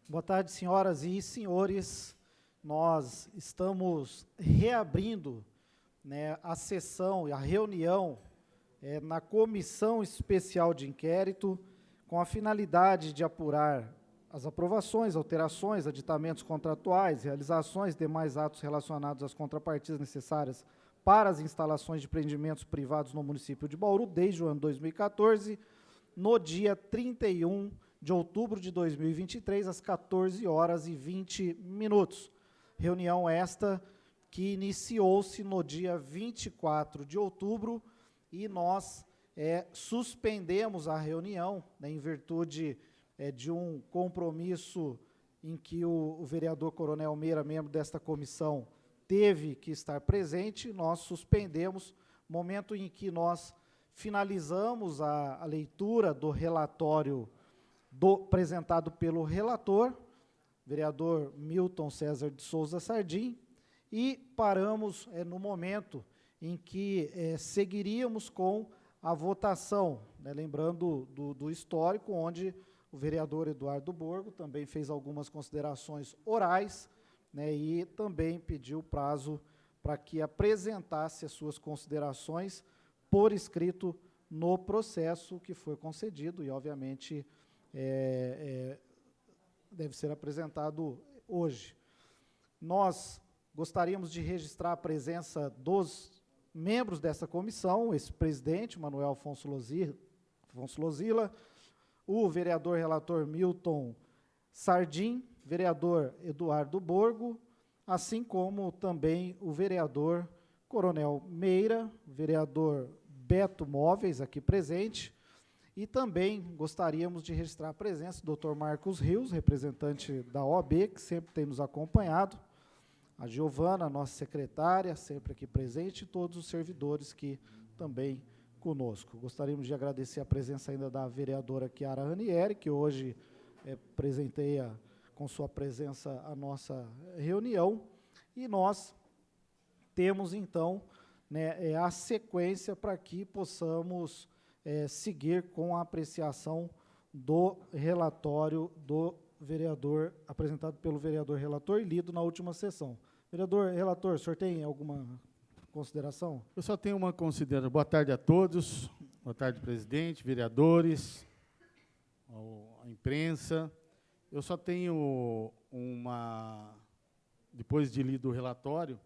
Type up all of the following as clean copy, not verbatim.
Boa tarde, senhoras e senhores. Nós estamos reabrindo, a sessão e a reunião na Comissão Especial de Inquérito, com a finalidade de apurar as aprovações, alterações, aditamentos contratuais, realizações de demais atos relacionados às contrapartidas necessárias para as instalações de empreendimentos privados no município de Bauru, desde o ano 2014, no dia 31 de outubro de 2023, às 14 horas e 20 minutos. Reunião esta que iniciou-se no dia 24 de outubro e nós suspendemos a reunião, em virtude de um compromisso em que o vereador Coronel Meira, membro desta comissão, teve que estar presente. Nós suspendemos, momento em que nós finalizamos a leitura do relatório apresentado pelo relator, vereador Milton César de Souza Sardim, e paramos no momento em que seguiríamos com a votação, lembrando do histórico, onde o vereador Eduardo Borgo também fez algumas considerações orais, e também pediu prazo para que apresentasse as suas considerações por escrito no processo, que foi concedido e, obviamente, deve ser apresentado hoje. Nós gostaríamos de registrar a presença dos membros dessa comissão, esse presidente, Manuel Afonso Lozila, o vereador relator Milton Sardim, vereador Eduardo Borgo, assim como também o vereador Coronel Meira, vereador Beto Móveis, aqui presente, e também gostaríamos de registrar a presença do Dr. Marcos Rios, representante da OAB, que sempre tem nos acompanhado, a Giovana, nossa secretária, sempre aqui presente, e todos os servidores que também conosco. Gostaríamos de agradecer a presença ainda da vereadora Chiara Ranieri, que hoje presenteia com sua presença a nossa reunião, e nós temos, então, a sequência para que possamos seguir com a apreciação do relatório do vereador, apresentado pelo vereador relator e lido na última sessão. Vereador relator, o senhor tem alguma consideração? Eu só tenho uma consideração. Boa tarde a todos. Boa tarde, presidente, vereadores, a imprensa. Eu só tenho depois de lido o relatório,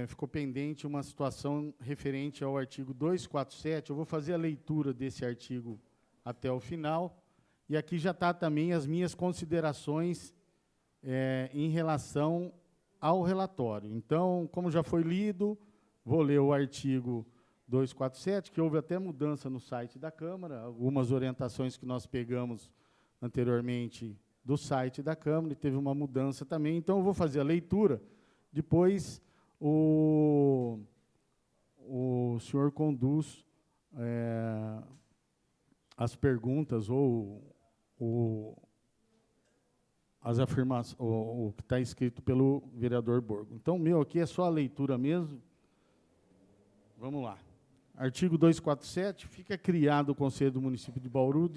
ficou pendente uma situação referente ao artigo 247. Eu vou fazer a leitura desse artigo até o final, e aqui já está também as minhas considerações em relação ao relatório. Então, como já foi lido, vou ler o artigo 247, que houve até mudança no site da Câmara, algumas orientações que nós pegamos anteriormente do site da Câmara, e teve uma mudança também. Então, eu vou fazer a leitura, depois o senhor conduz as perguntas ou as afirmações, o que está escrito pelo vereador Borgo. Então, o meu aqui é só a leitura mesmo. Vamos lá. Artigo 247, fica criado o Conselho do Município de Bauru,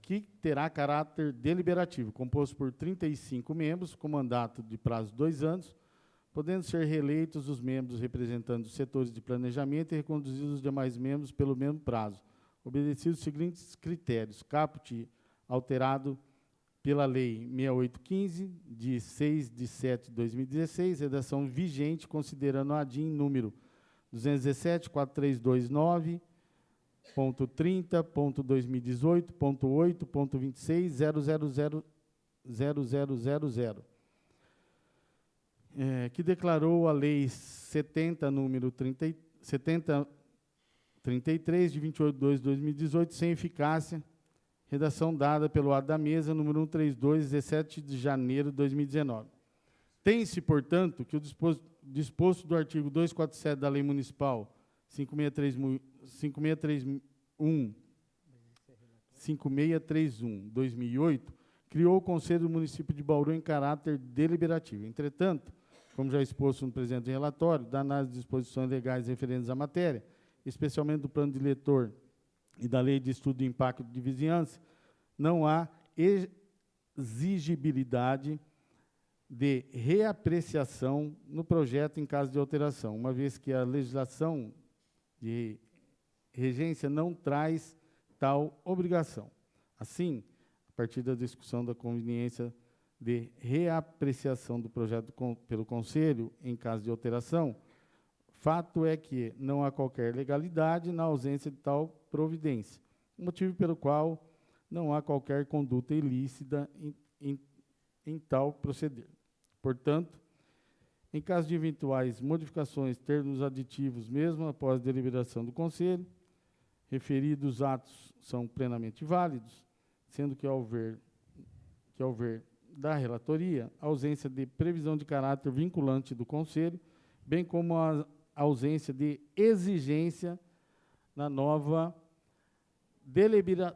que terá caráter deliberativo, composto por 35 membros, com mandato de prazo de 2 anos, podendo ser reeleitos os membros representando os setores de planejamento e reconduzidos os demais membros pelo mesmo prazo, obedecidos os seguintes critérios: caput alterado pela Lei 6815, de 6/7/2016, redação vigente, considerando a ADIM número 217.4329.30.2018.8.26.0000000, que declarou a Lei 70, número 7033, de 28/2/2018, sem eficácia, redação dada pelo ato da mesa, número 132, 17 de janeiro de 2019. Tem-se, portanto, que o disposto do artigo 247 da Lei Municipal 5631/2008, criou o Conselho do Município de Bauru em caráter deliberativo. Entretanto, como já exposto no presente relatório, da análise de disposições legais referentes à matéria, especialmente do plano diretor e da Lei de Estudo de Impacto de Vizinhança, não há exigibilidade de reapreciação no projeto em caso de alteração, uma vez que a legislação de regência não traz tal obrigação. Assim, a partir da discussão da conveniência de reapreciação do projeto pelo Conselho em caso de alteração, fato é que não há qualquer legalidade na ausência de tal providência, motivo pelo qual não há qualquer conduta ilícita em tal proceder. Portanto, em caso de eventuais modificações, termos aditivos, mesmo após a deliberação do Conselho, referidos atos são plenamente válidos, sendo que, ao ver da relatoria, a ausência de previsão de caráter vinculante do Conselho, bem como a ausência de exigência na nova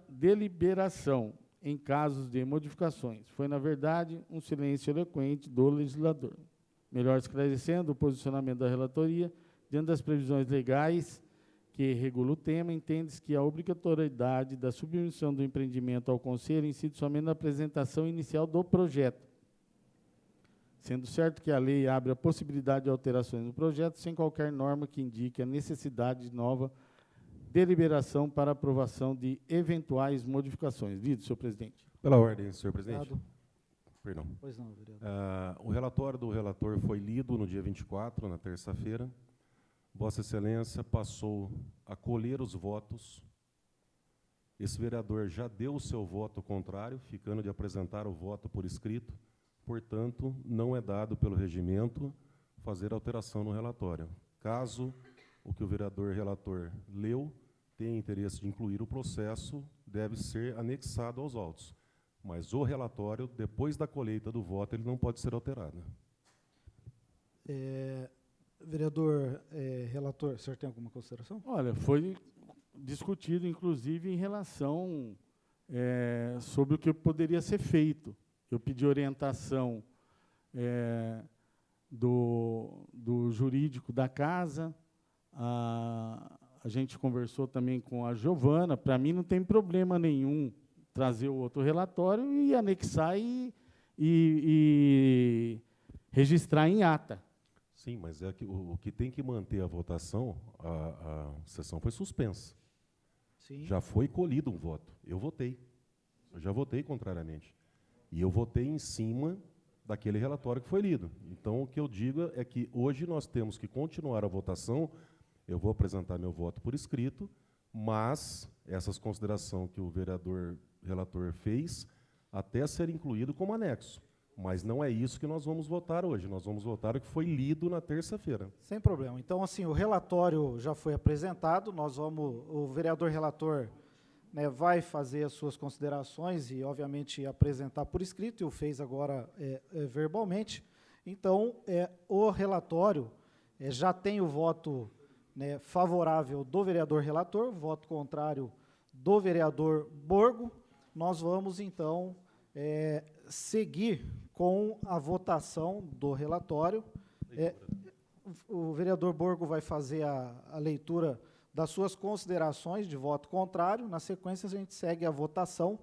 deliberação em casos de modificações. Foi, na verdade, um silêncio eloquente do legislador. Melhor esclarecendo o posicionamento da relatoria, diante das previsões legais que regula o tema, entende-se que a obrigatoriedade da submissão do empreendimento ao Conselho incide somente na apresentação inicial do projeto, sendo certo que a lei abre a possibilidade de alterações no projeto sem qualquer norma que indique a necessidade de nova deliberação para aprovação de eventuais modificações. Lido, senhor presidente. Pela ordem, senhor presidente. Obrigado. Perdão. Pois não, vereador. O relatório do relator foi lido no dia 24, na terça-feira. Vossa Excelência passou a colher os votos. Esse vereador já deu o seu voto contrário, ficando de apresentar o voto por escrito. Portanto, não é dado pelo regimento fazer alteração no relatório. Caso o que o vereador relator leu tenha interesse de incluir o processo, deve ser anexado aos autos. Mas o relatório, depois da colheita do voto, ele não pode ser alterado. Vereador relator, o senhor tem alguma consideração? Olha, foi discutido, inclusive, em relação sobre o que poderia ser feito. Eu pedi orientação do jurídico da casa, a gente conversou também com a Giovana. Para mim não tem problema nenhum trazer o outro relatório e anexar e registrar em ata. Sim, mas é que o que tem que manter a votação, a sessão foi suspensa. Sim. Já foi colhido um voto. Eu votei. Eu já votei contrariamente. E eu votei em cima daquele relatório que foi lido. Então, o que eu digo é que hoje nós temos que continuar a votação. Eu vou apresentar meu voto por escrito, mas essas considerações que o vereador relator fez até ser incluído como anexo. Mas não é isso que nós vamos votar hoje. Nós vamos votar o que foi lido na terça-feira. Sem problema. Então, assim, o relatório já foi apresentado. O vereador relator, né, vai fazer as suas considerações e, obviamente, apresentar por escrito, e o fez agora verbalmente. Então, o relatório já tem o voto, né, favorável do vereador relator, voto contrário do vereador Borgo. Nós vamos, então, seguir com a votação do relatório. O vereador Borgo vai fazer a leitura das suas considerações de voto contrário. Na sequência, a gente segue a votação,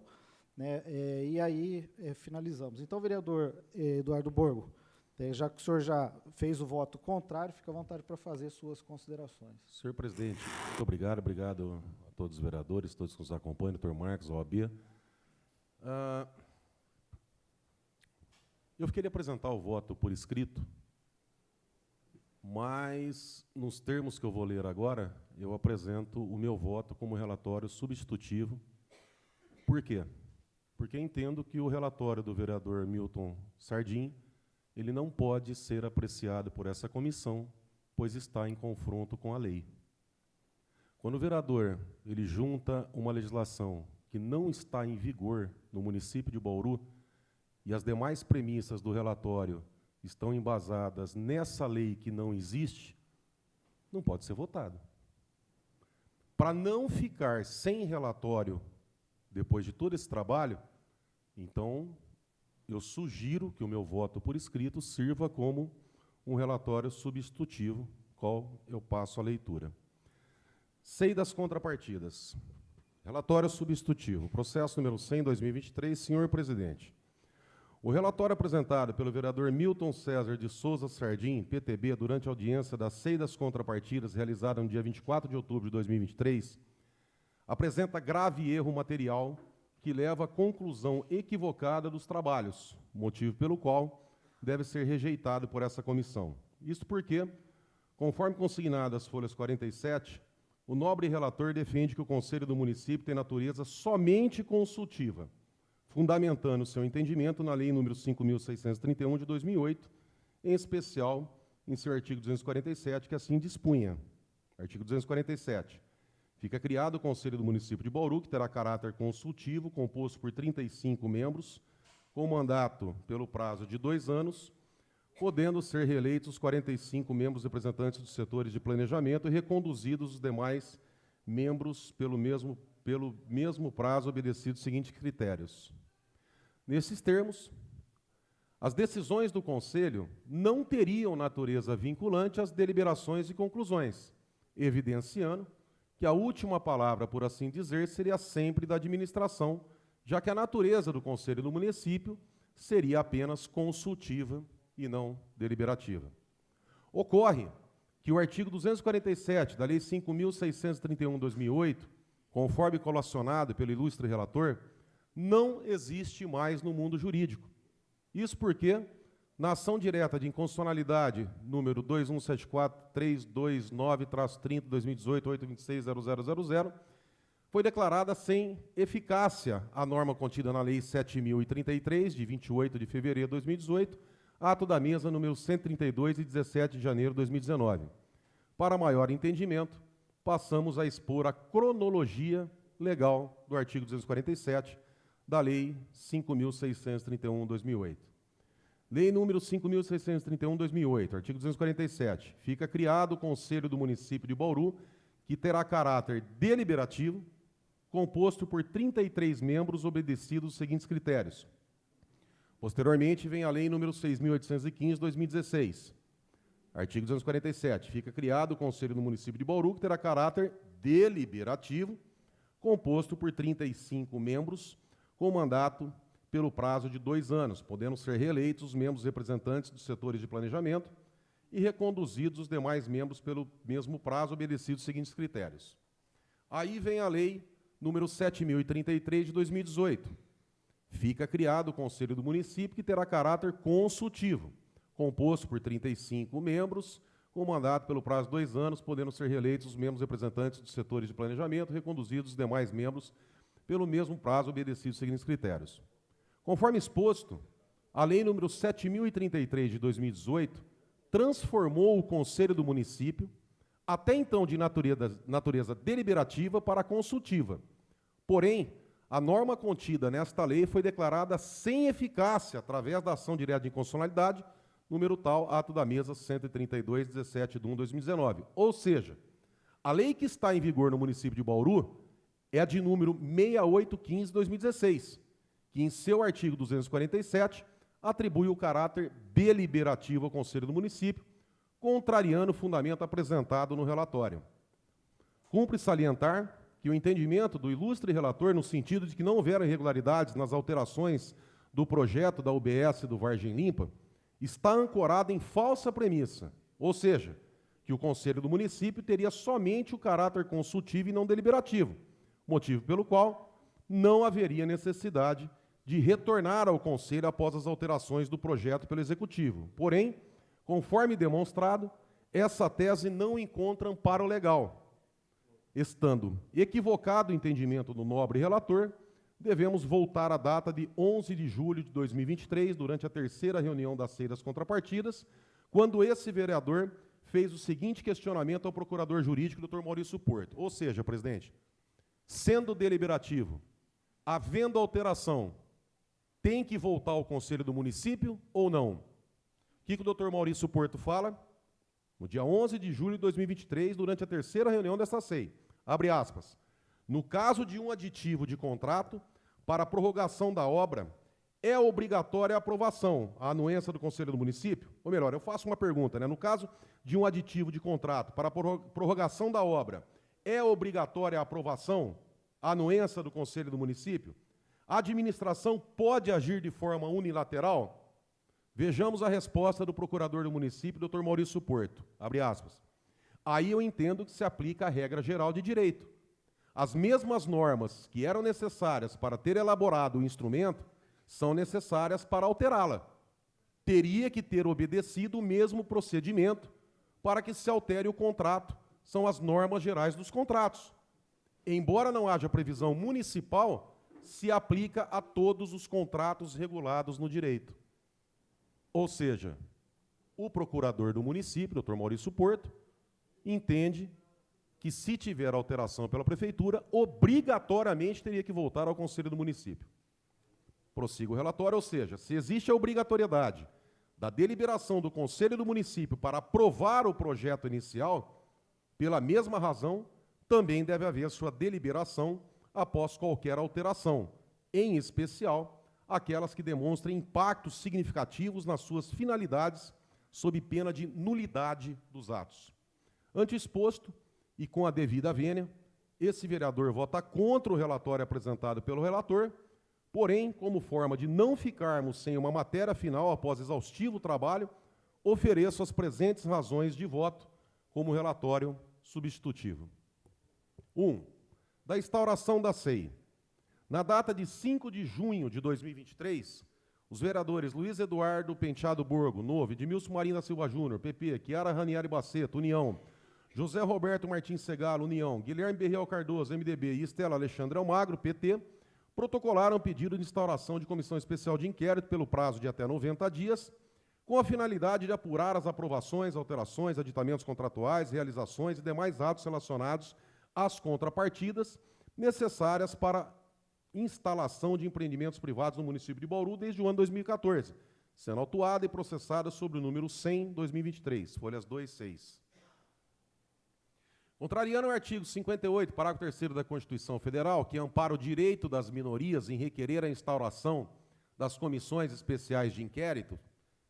né, e aí finalizamos. Então, vereador Eduardo Borgo, já que o senhor já fez o voto contrário, fica à vontade para fazer suas considerações. Senhor presidente, muito obrigado. Obrigado a todos os vereadores, todos que nos acompanham, doutor Marcos, OAB. Eu queria apresentar o voto por escrito, mas, nos termos que eu vou ler agora, eu apresento o meu voto como relatório substitutivo. Por quê? Porque entendo que o relatório do vereador Milton Sardim, ele não pode ser apreciado por essa comissão, pois está em confronto com a lei. Quando o vereador ele junta uma legislação que não está em vigor no município de Bauru, e as demais premissas do relatório estão embasadas nessa lei que não existe, não pode ser votado. Para não ficar sem relatório depois de todo esse trabalho, então eu sugiro que o meu voto por escrito sirva como um relatório substitutivo, qual eu passo a leitura. Sei das contrapartidas. Relatório substitutivo. Processo número 100/2023, senhor presidente. O relatório apresentado pelo vereador Milton César de Souza Sardim, PTB, durante a audiência das 6 das contrapartidas realizada no dia 24 de outubro de 2023, apresenta grave erro material que leva à conclusão equivocada dos trabalhos, motivo pelo qual deve ser rejeitado por essa comissão. Isso porque, conforme consignado às folhas 47, o nobre relator defende que o Conselho do Município tem natureza somente consultiva, fundamentando seu entendimento na Lei nº 5.631, de 2008, em especial em seu artigo 247, que assim dispunha. Artigo 247. Fica criado o Conselho do Município de Bauru, que terá caráter consultivo, composto por 35 membros, com mandato pelo prazo de 2 anos, podendo ser reeleitos os 45 membros representantes dos setores de planejamento e reconduzidos os demais membros pelo mesmo prazo, obedecidos os seguintes critérios. Nesses termos, as decisões do Conselho não teriam natureza vinculante às deliberações e conclusões, evidenciando que a última palavra, por assim dizer, seria sempre da administração, já que a natureza do Conselho do Município seria apenas consultiva e não deliberativa. Ocorre que o artigo 247 da Lei 5.631, de 2008, conforme colacionado pelo ilustre relator, não existe mais no mundo jurídico. Isso porque, na ação direta de inconstitucionalidade número 2174-329-30-2018-826-0000, foi declarada sem eficácia a norma contida na Lei 7.033, de 28 de fevereiro de 2018, ato da mesa número 132, de 17 de janeiro de 2019. Para maior entendimento, passamos a expor a cronologia legal do artigo 247 da Lei 5.631, de 2008. Lei número 5.631, de 2008, artigo 247. Fica criado o Conselho do Município de Bauru, que terá caráter deliberativo, composto por 33 membros, obedecidos os seguintes critérios. Posteriormente, vem a Lei número 6.815, de 2016. Artigo 247. Fica criado o Conselho do Município de Bauru, que terá caráter deliberativo, composto por 35 membros, com mandato pelo prazo de 2 anos, podendo ser reeleitos os membros representantes dos setores de planejamento e reconduzidos os demais membros pelo mesmo prazo, obedecidos os seguintes critérios. Aí vem a Lei número 7.033, de 2018. Fica criado o Conselho do Município, que terá caráter consultivo, composto por 35 membros, com mandato pelo prazo de 2 anos, podendo ser reeleitos os membros representantes dos setores de planejamento, reconduzidos os demais membros pelo mesmo prazo, obedecidos os seguintes critérios. Conforme exposto, a Lei número 7.033, de 2018, transformou o Conselho do Município, até então de natureza deliberativa, para consultiva. Porém, a norma contida nesta lei foi declarada sem eficácia através da ação direta de inconstitucionalidade, número tal, ato da mesa 132, 17 de 1 de 2019. Ou seja, a lei que está em vigor no município de Bauru é a de número 6815 de 2016, que em seu artigo 247 atribui o caráter deliberativo ao Conselho do Município, contrariando o fundamento apresentado no relatório. Cumpre salientar que o entendimento do ilustre relator, no sentido de que não houveram irregularidades nas alterações do projeto da UBS do Vargem Limpa, está ancorado em falsa premissa, ou seja, que o Conselho do Município teria somente o caráter consultivo e não deliberativo, motivo pelo qual não haveria necessidade de retornar ao Conselho após as alterações do projeto pelo Executivo. Porém, conforme demonstrado, essa tese não encontra amparo legal. Estando equivocado o entendimento do nobre relator, devemos voltar à data de 11 de julho de 2023, durante a terceira reunião das 6 das contrapartidas, quando esse vereador fez o seguinte questionamento ao procurador jurídico, Dr. Maurício Porto. Ou seja, presidente, sendo deliberativo, havendo alteração, tem que voltar ao Conselho do Município ou não? O que o Dr. Maurício Porto fala? No dia 11 de julho de 2023, durante a terceira reunião desta SEI, abre aspas, no caso de um aditivo de contrato, para a prorrogação da obra, é obrigatória a aprovação, a anuência do Conselho do Município? Ou melhor, eu faço uma pergunta, né? No caso de um aditivo de contrato, para a prorrogação da obra, é obrigatória a aprovação, a anuência do Conselho do Município? A administração pode agir de forma unilateral? Vejamos a resposta do procurador do município, Dr. Maurício Porto. Abre aspas. Aí eu entendo que se aplica a regra geral de direito. As mesmas normas que eram necessárias para ter elaborado o instrumento são necessárias para alterá-la. Teria que ter obedecido o mesmo procedimento para que se altere o contrato. São as normas gerais dos contratos. Embora não haja previsão municipal, se aplica a todos os contratos regulados no direito. Ou seja, o procurador do município, Dr. Maurício Porto, entende que, se tiver alteração pela prefeitura, obrigatoriamente teria que voltar ao conselho do município. Prossiga o relatório, ou seja, se existe a obrigatoriedade da deliberação do conselho do município para aprovar o projeto inicial, pela mesma razão, também deve haver sua deliberação após qualquer alteração, em especial aquelas que demonstrem impactos significativos nas suas finalidades, sob pena de nulidade dos atos. Ante exposto, e com a devida vênia, esse vereador vota contra o relatório apresentado pelo relator, porém, como forma de não ficarmos sem uma matéria final após exaustivo trabalho, ofereço as presentes razões de voto como relatório substitutivo. 1. Da instauração da SEI. Na data de 5 de junho de 2023, os vereadores Luiz Eduardo Penteado Borgo, Novo, Edmilson Marinho da Silva Júnior, PP, Chiara Ranieri Baceto, União, José Roberto Martins Segalo, União, Guilherme Berriel Cardoso, MDB, e Estela Alexandre Almagro, PT, protocolaram pedido de instauração de comissão especial de inquérito pelo prazo de até 90 dias, com a finalidade de apurar as aprovações, alterações, aditamentos contratuais, realizações e demais atos relacionados às contrapartidas necessárias para instalação de empreendimentos privados no município de Bauru desde o ano 2014, sendo autuada e processada sob o número 100/2023, folhas 2 e 6. Contrariando o artigo 58, parágrafo 3º da Constituição Federal, que ampara o direito das minorias em requerer a instauração das comissões especiais de inquérito,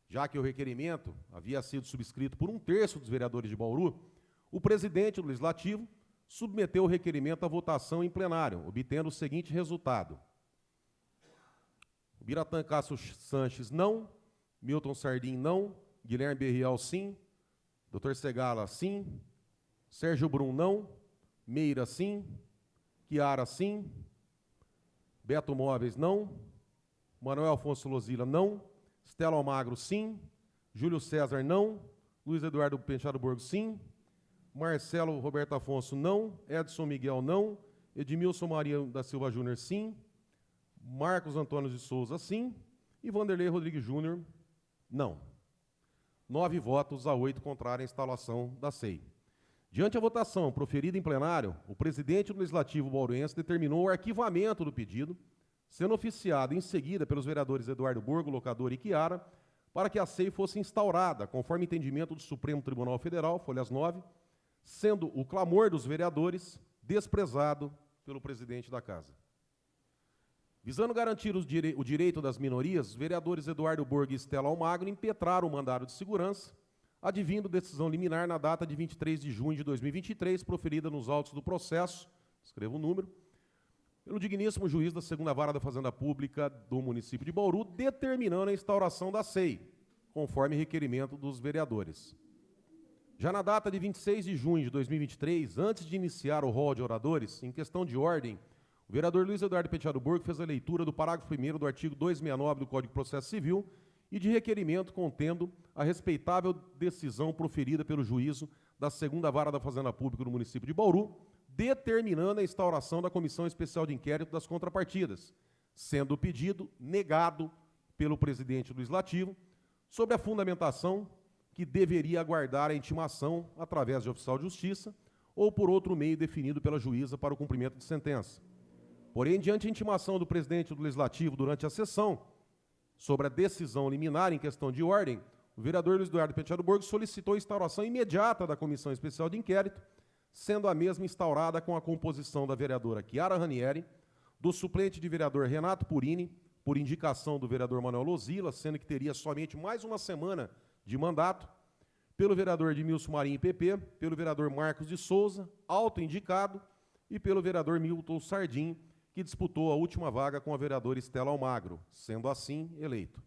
já que o requerimento havia sido subscrito por 1/3 dos vereadores de Bauru, o presidente do Legislativo submeteu o requerimento à votação em plenário, obtendo o seguinte resultado. Biratã Castro Sanches, não. Milton Sardim, não. Guilherme Berriel, sim. Dr. Segala, sim. Sérgio Brum, não. Meira, sim. Chiara, sim. Beto Móveis, não. Manuel Afonso Lozila, não. Estela Almagro, sim. Júlio César, não. Luiz Eduardo Penteado Borgo, sim. Marcelo Roberto Afonso, não. Edson Miguel, não. Edmilson Maria da Silva Júnior, sim. Marcos Antônio de Souza, sim. E Vanderlei Rodrigues Júnior, não. 9 votos a 8 contrários à instalação da SEI. Diante a votação proferida em plenário, o presidente do Legislativo bauruense determinou o arquivamento do pedido, sendo oficiado em seguida pelos vereadores Eduardo Borgo, Locador e Chiara, para que a SEI fosse instaurada, conforme entendimento do Supremo Tribunal Federal, folhas 9, sendo o clamor dos vereadores desprezado pelo presidente da Casa. Visando garantir o direito das minorias, os vereadores Eduardo Borgo e Estela Almagro impetraram o mandado de segurança, advindo decisão liminar na data de 23 de junho de 2023, proferida nos autos do processo, escrevo o número, pelo digníssimo juiz da 2ª Vara da Fazenda Pública do município de Bauru, determinando a instauração da SEI, conforme requerimento dos vereadores. Já na data de 26 de junho de 2023, antes de iniciar o rol de oradores, em questão de ordem, o vereador Luiz Eduardo Penteado Borgo fez a leitura do parágrafo 1º do artigo 269 do Código de Processo Civil e de requerimento contendo a respeitável decisão proferida pelo juízo da 2ª Vara da Fazenda Pública do município de Bauru, determinando a instauração da Comissão Especial de Inquérito das Contrapartidas, sendo o pedido negado pelo presidente do Legislativo, sob a fundamentação que deveria aguardar a intimação através de oficial de justiça ou por outro meio definido pela juíza para o cumprimento de sentença. Porém, diante a intimação do presidente do Legislativo durante a sessão, sobre a decisão liminar em questão de ordem, o vereador Luiz Eduardo Penteado Borgo solicitou a instauração imediata da Comissão Especial de Inquérito, sendo a mesma instaurada com a composição da vereadora Chiara Ranieri, do suplente de vereador Renato Purini, por indicação do vereador Manuel Lozila, sendo que teria somente mais uma semana de mandato, pelo vereador Edmilson Marinho, PP, pelo vereador Marcos de Souza, autoindicado, e pelo vereador Milton Sardim, que disputou a última vaga com a vereadora Estela Almagro, sendo assim eleito.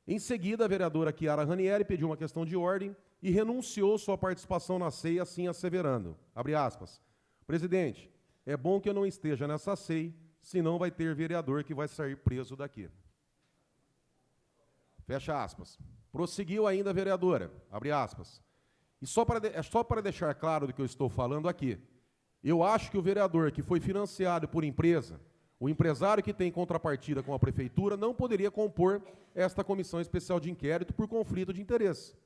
Em seguida, a vereadora Chiara Ranieri pediu uma questão de ordem e renunciou sua participação na CEI, assim asseverando, abre aspas, presidente, é bom que eu não esteja nessa CEI, senão vai ter vereador que vai sair preso daqui. Fecha aspas. Prosseguiu ainda a vereadora, abre aspas. E só para deixar claro do que eu estou falando aqui, eu acho que o vereador que foi financiado por empresa, o empresário que tem contrapartida com a prefeitura, não poderia compor esta comissão especial de inquérito por conflito de interesse.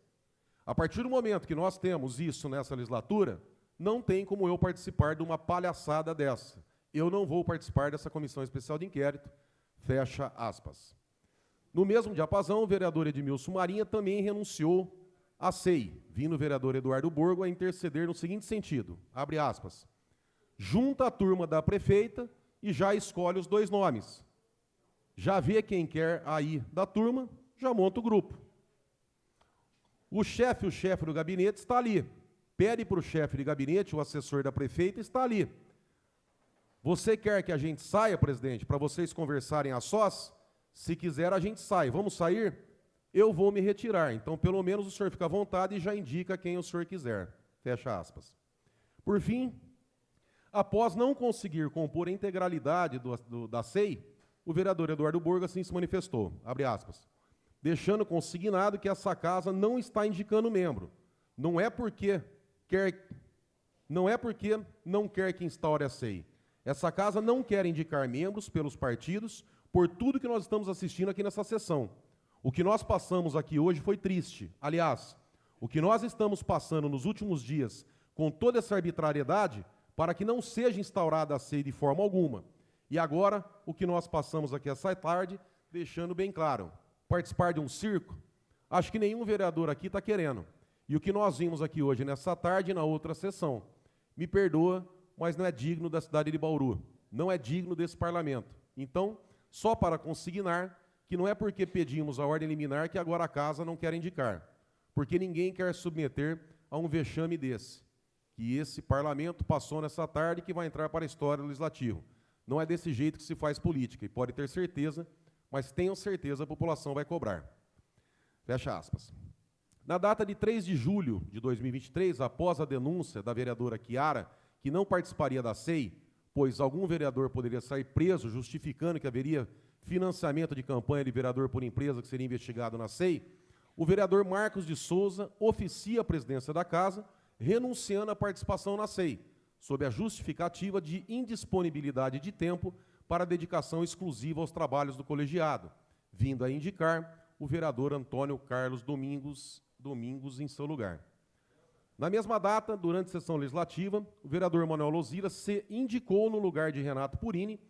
A partir do momento que nós temos isso nessa legislatura, não tem como eu participar de uma palhaçada dessa. Eu não vou participar dessa comissão especial de inquérito, fecha aspas. No mesmo diapasão, o vereador Edmilson Marinha também renunciou à CEI, vindo o vereador Eduardo Borgo a interceder no seguinte sentido, abre aspas, junta a turma da prefeita e já escolhe os 2 nomes. Já vê quem quer aí da turma, já monta o grupo. O chefe do gabinete está ali. Pede para o chefe de gabinete, o assessor da prefeita, está ali. Você quer que a gente saia, presidente, para vocês conversarem a sós? Se quiser, a gente sai. Vamos sair? Eu vou me retirar. Então, pelo menos o senhor fica à vontade e já indica quem o senhor quiser. Fecha aspas. Por fim, após não conseguir compor a integralidade da CEI, o vereador Eduardo Borgo assim se manifestou, abre aspas, deixando consignado que essa casa não está indicando membro. Não é porque não quer que instaure a CEI. Essa casa não quer indicar membros pelos partidos por tudo que nós estamos assistindo aqui nessa sessão. O que nós passamos aqui hoje foi triste. Aliás, o que nós estamos passando nos últimos dias com toda essa arbitrariedade para que não seja instaurada a CEI de forma alguma. E agora, o que nós passamos aqui essa tarde, deixando bem claro, participar de um circo, acho que nenhum vereador aqui está querendo. E o que nós vimos aqui hoje, nessa tarde e na outra sessão, me perdoa, mas não é digno da cidade de Bauru, não é digno desse parlamento. Então, só para consignar, que não é porque pedimos a ordem liminar que agora a casa não quer indicar, porque ninguém quer submeter a um vexame desse, que esse parlamento passou nessa tarde e que vai entrar para a história do legislativo. Não é desse jeito que se faz política, e pode ter certeza, mas tenham certeza a população vai cobrar. Fecha aspas. Na data de 3 de julho de 2023, após a denúncia da vereadora Chiara, que não participaria da CEI, pois algum vereador poderia sair preso, justificando que haveria financiamento de campanha de vereador por empresa que seria investigado na CEI, o vereador Marcos de Souza oficia a presidência da casa, renunciando à participação na CEI, sob a justificativa de indisponibilidade de tempo para dedicação exclusiva aos trabalhos do colegiado, vindo a indicar o vereador Antônio Carlos Domingos em seu lugar. Na mesma data, durante a sessão legislativa, o vereador Manuel Lozira se indicou no lugar de Renato Purini,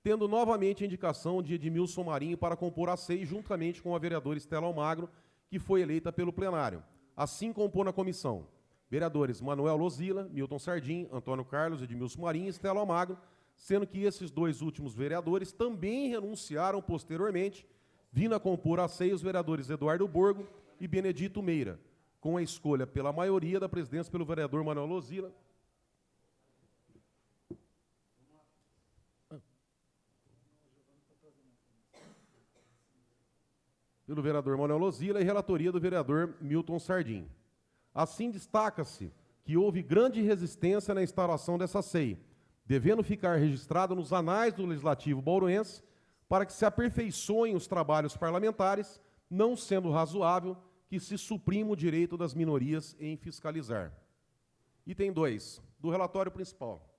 tendo novamente a indicação de Edmilson Marinho para compor a CEI, juntamente com a vereadora Estela Almagro, que foi eleita pelo plenário. Assim compôs na comissão vereadores Manuel Lozila, Milton Sardim, Antônio Carlos, Edmilson Marinho e Estela Almagro, sendo que esses 2 últimos vereadores também renunciaram posteriormente, vindo a compor a CEI os vereadores Eduardo Borgo e Benedito Meira, com a escolha pela maioria da presidência pelo vereador Manuel Lozila. Pelo vereador Manuel Lozila e relatoria do vereador Milton Sardim. Assim, destaca-se que houve grande resistência na instauração dessa CEI, devendo ficar registrado nos anais do Legislativo bauruense para que se aperfeiçoem os trabalhos parlamentares, não sendo razoável que se suprima o direito das minorias em fiscalizar. Item 2, do relatório principal.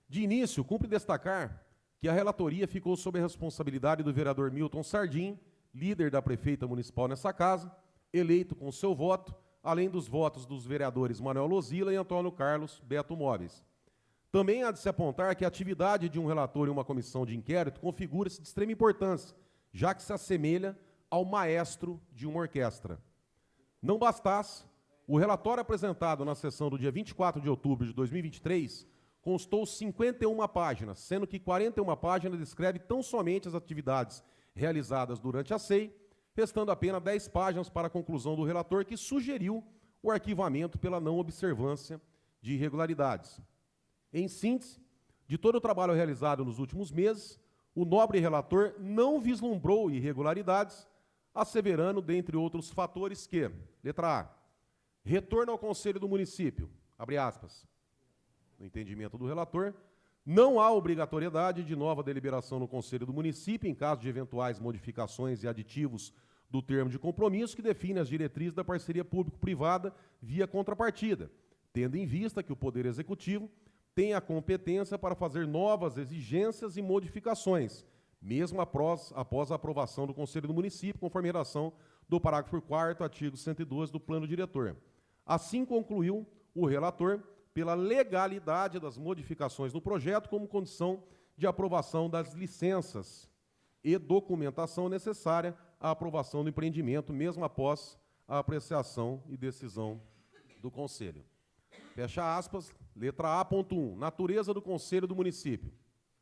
De início, cumpre destacar que a relatoria ficou sob a responsabilidade do vereador Milton Sardim, líder da prefeita municipal nessa casa, eleito com seu voto, além dos votos dos vereadores Manuel Lozila e Antônio Carlos Beto Móveis. Também há de se apontar que a atividade de um relator em uma comissão de inquérito configura-se de extrema importância, já que se assemelha ao maestro de uma orquestra. Não bastasse, o relatório apresentado na sessão do dia 24 de outubro de 2023 constou 51 páginas, sendo que 41 páginas descreve tão somente as atividades realizadas durante a CEI, restando apenas 10 páginas para a conclusão do relator, que sugeriu o arquivamento pela não observância de irregularidades. Em síntese, De todo o trabalho realizado nos últimos meses, o nobre relator não vislumbrou irregularidades, asseverando, dentre outros fatores, que, letra A, retorno ao conselho do município, abre aspas, no entendimento do relator, não há obrigatoriedade de nova deliberação no conselho do município em caso de eventuais modificações e aditivos do termo de compromisso que define as diretrizes da parceria público-privada via contrapartida, tendo em vista que o Poder Executivo tem a competência para fazer novas exigências e modificações, mesmo após a aprovação do Conselho do Município, conforme a redação do parágrafo 4º, artigo 112 do Plano Diretor. Assim concluiu o relator pela legalidade das modificações no projeto como condição de aprovação das licenças e documentação necessária à aprovação do empreendimento, mesmo após a apreciação e decisão do Conselho. Fecha aspas, letra A.1, natureza do Conselho do Município,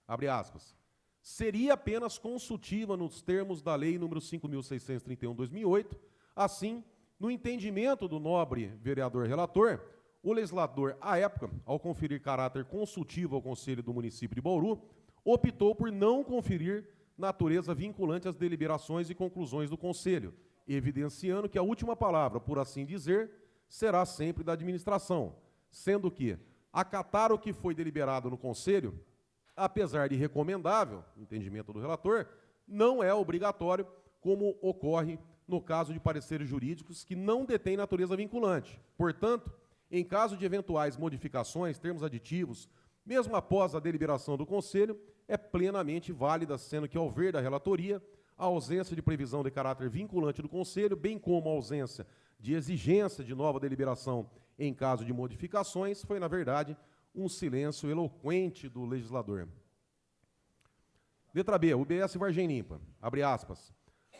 abre aspas, seria apenas consultiva nos termos da Lei nº 5.631/2008, assim, no entendimento do nobre vereador relator, o legislador, à época, ao conferir caráter consultivo ao Conselho do Município de Bauru, optou por não conferir natureza vinculante às deliberações e conclusões do Conselho, evidenciando que a última palavra, por assim dizer, será sempre da administração, sendo que acatar o que foi deliberado no Conselho, apesar de recomendável, no entendimento do relator, não é obrigatório, como ocorre no caso de pareceres jurídicos que não detêm natureza vinculante. Portanto, em caso de eventuais modificações, termos aditivos, mesmo após a deliberação do Conselho, é plenamente válida, sendo que, ao ver da relatoria, a ausência de previsão de caráter vinculante do Conselho, bem como a ausência de exigência de nova deliberação em caso de modificações, foi, na verdade, um silêncio eloquente do legislador. Letra B, UBS Vargem Limpa, abre aspas.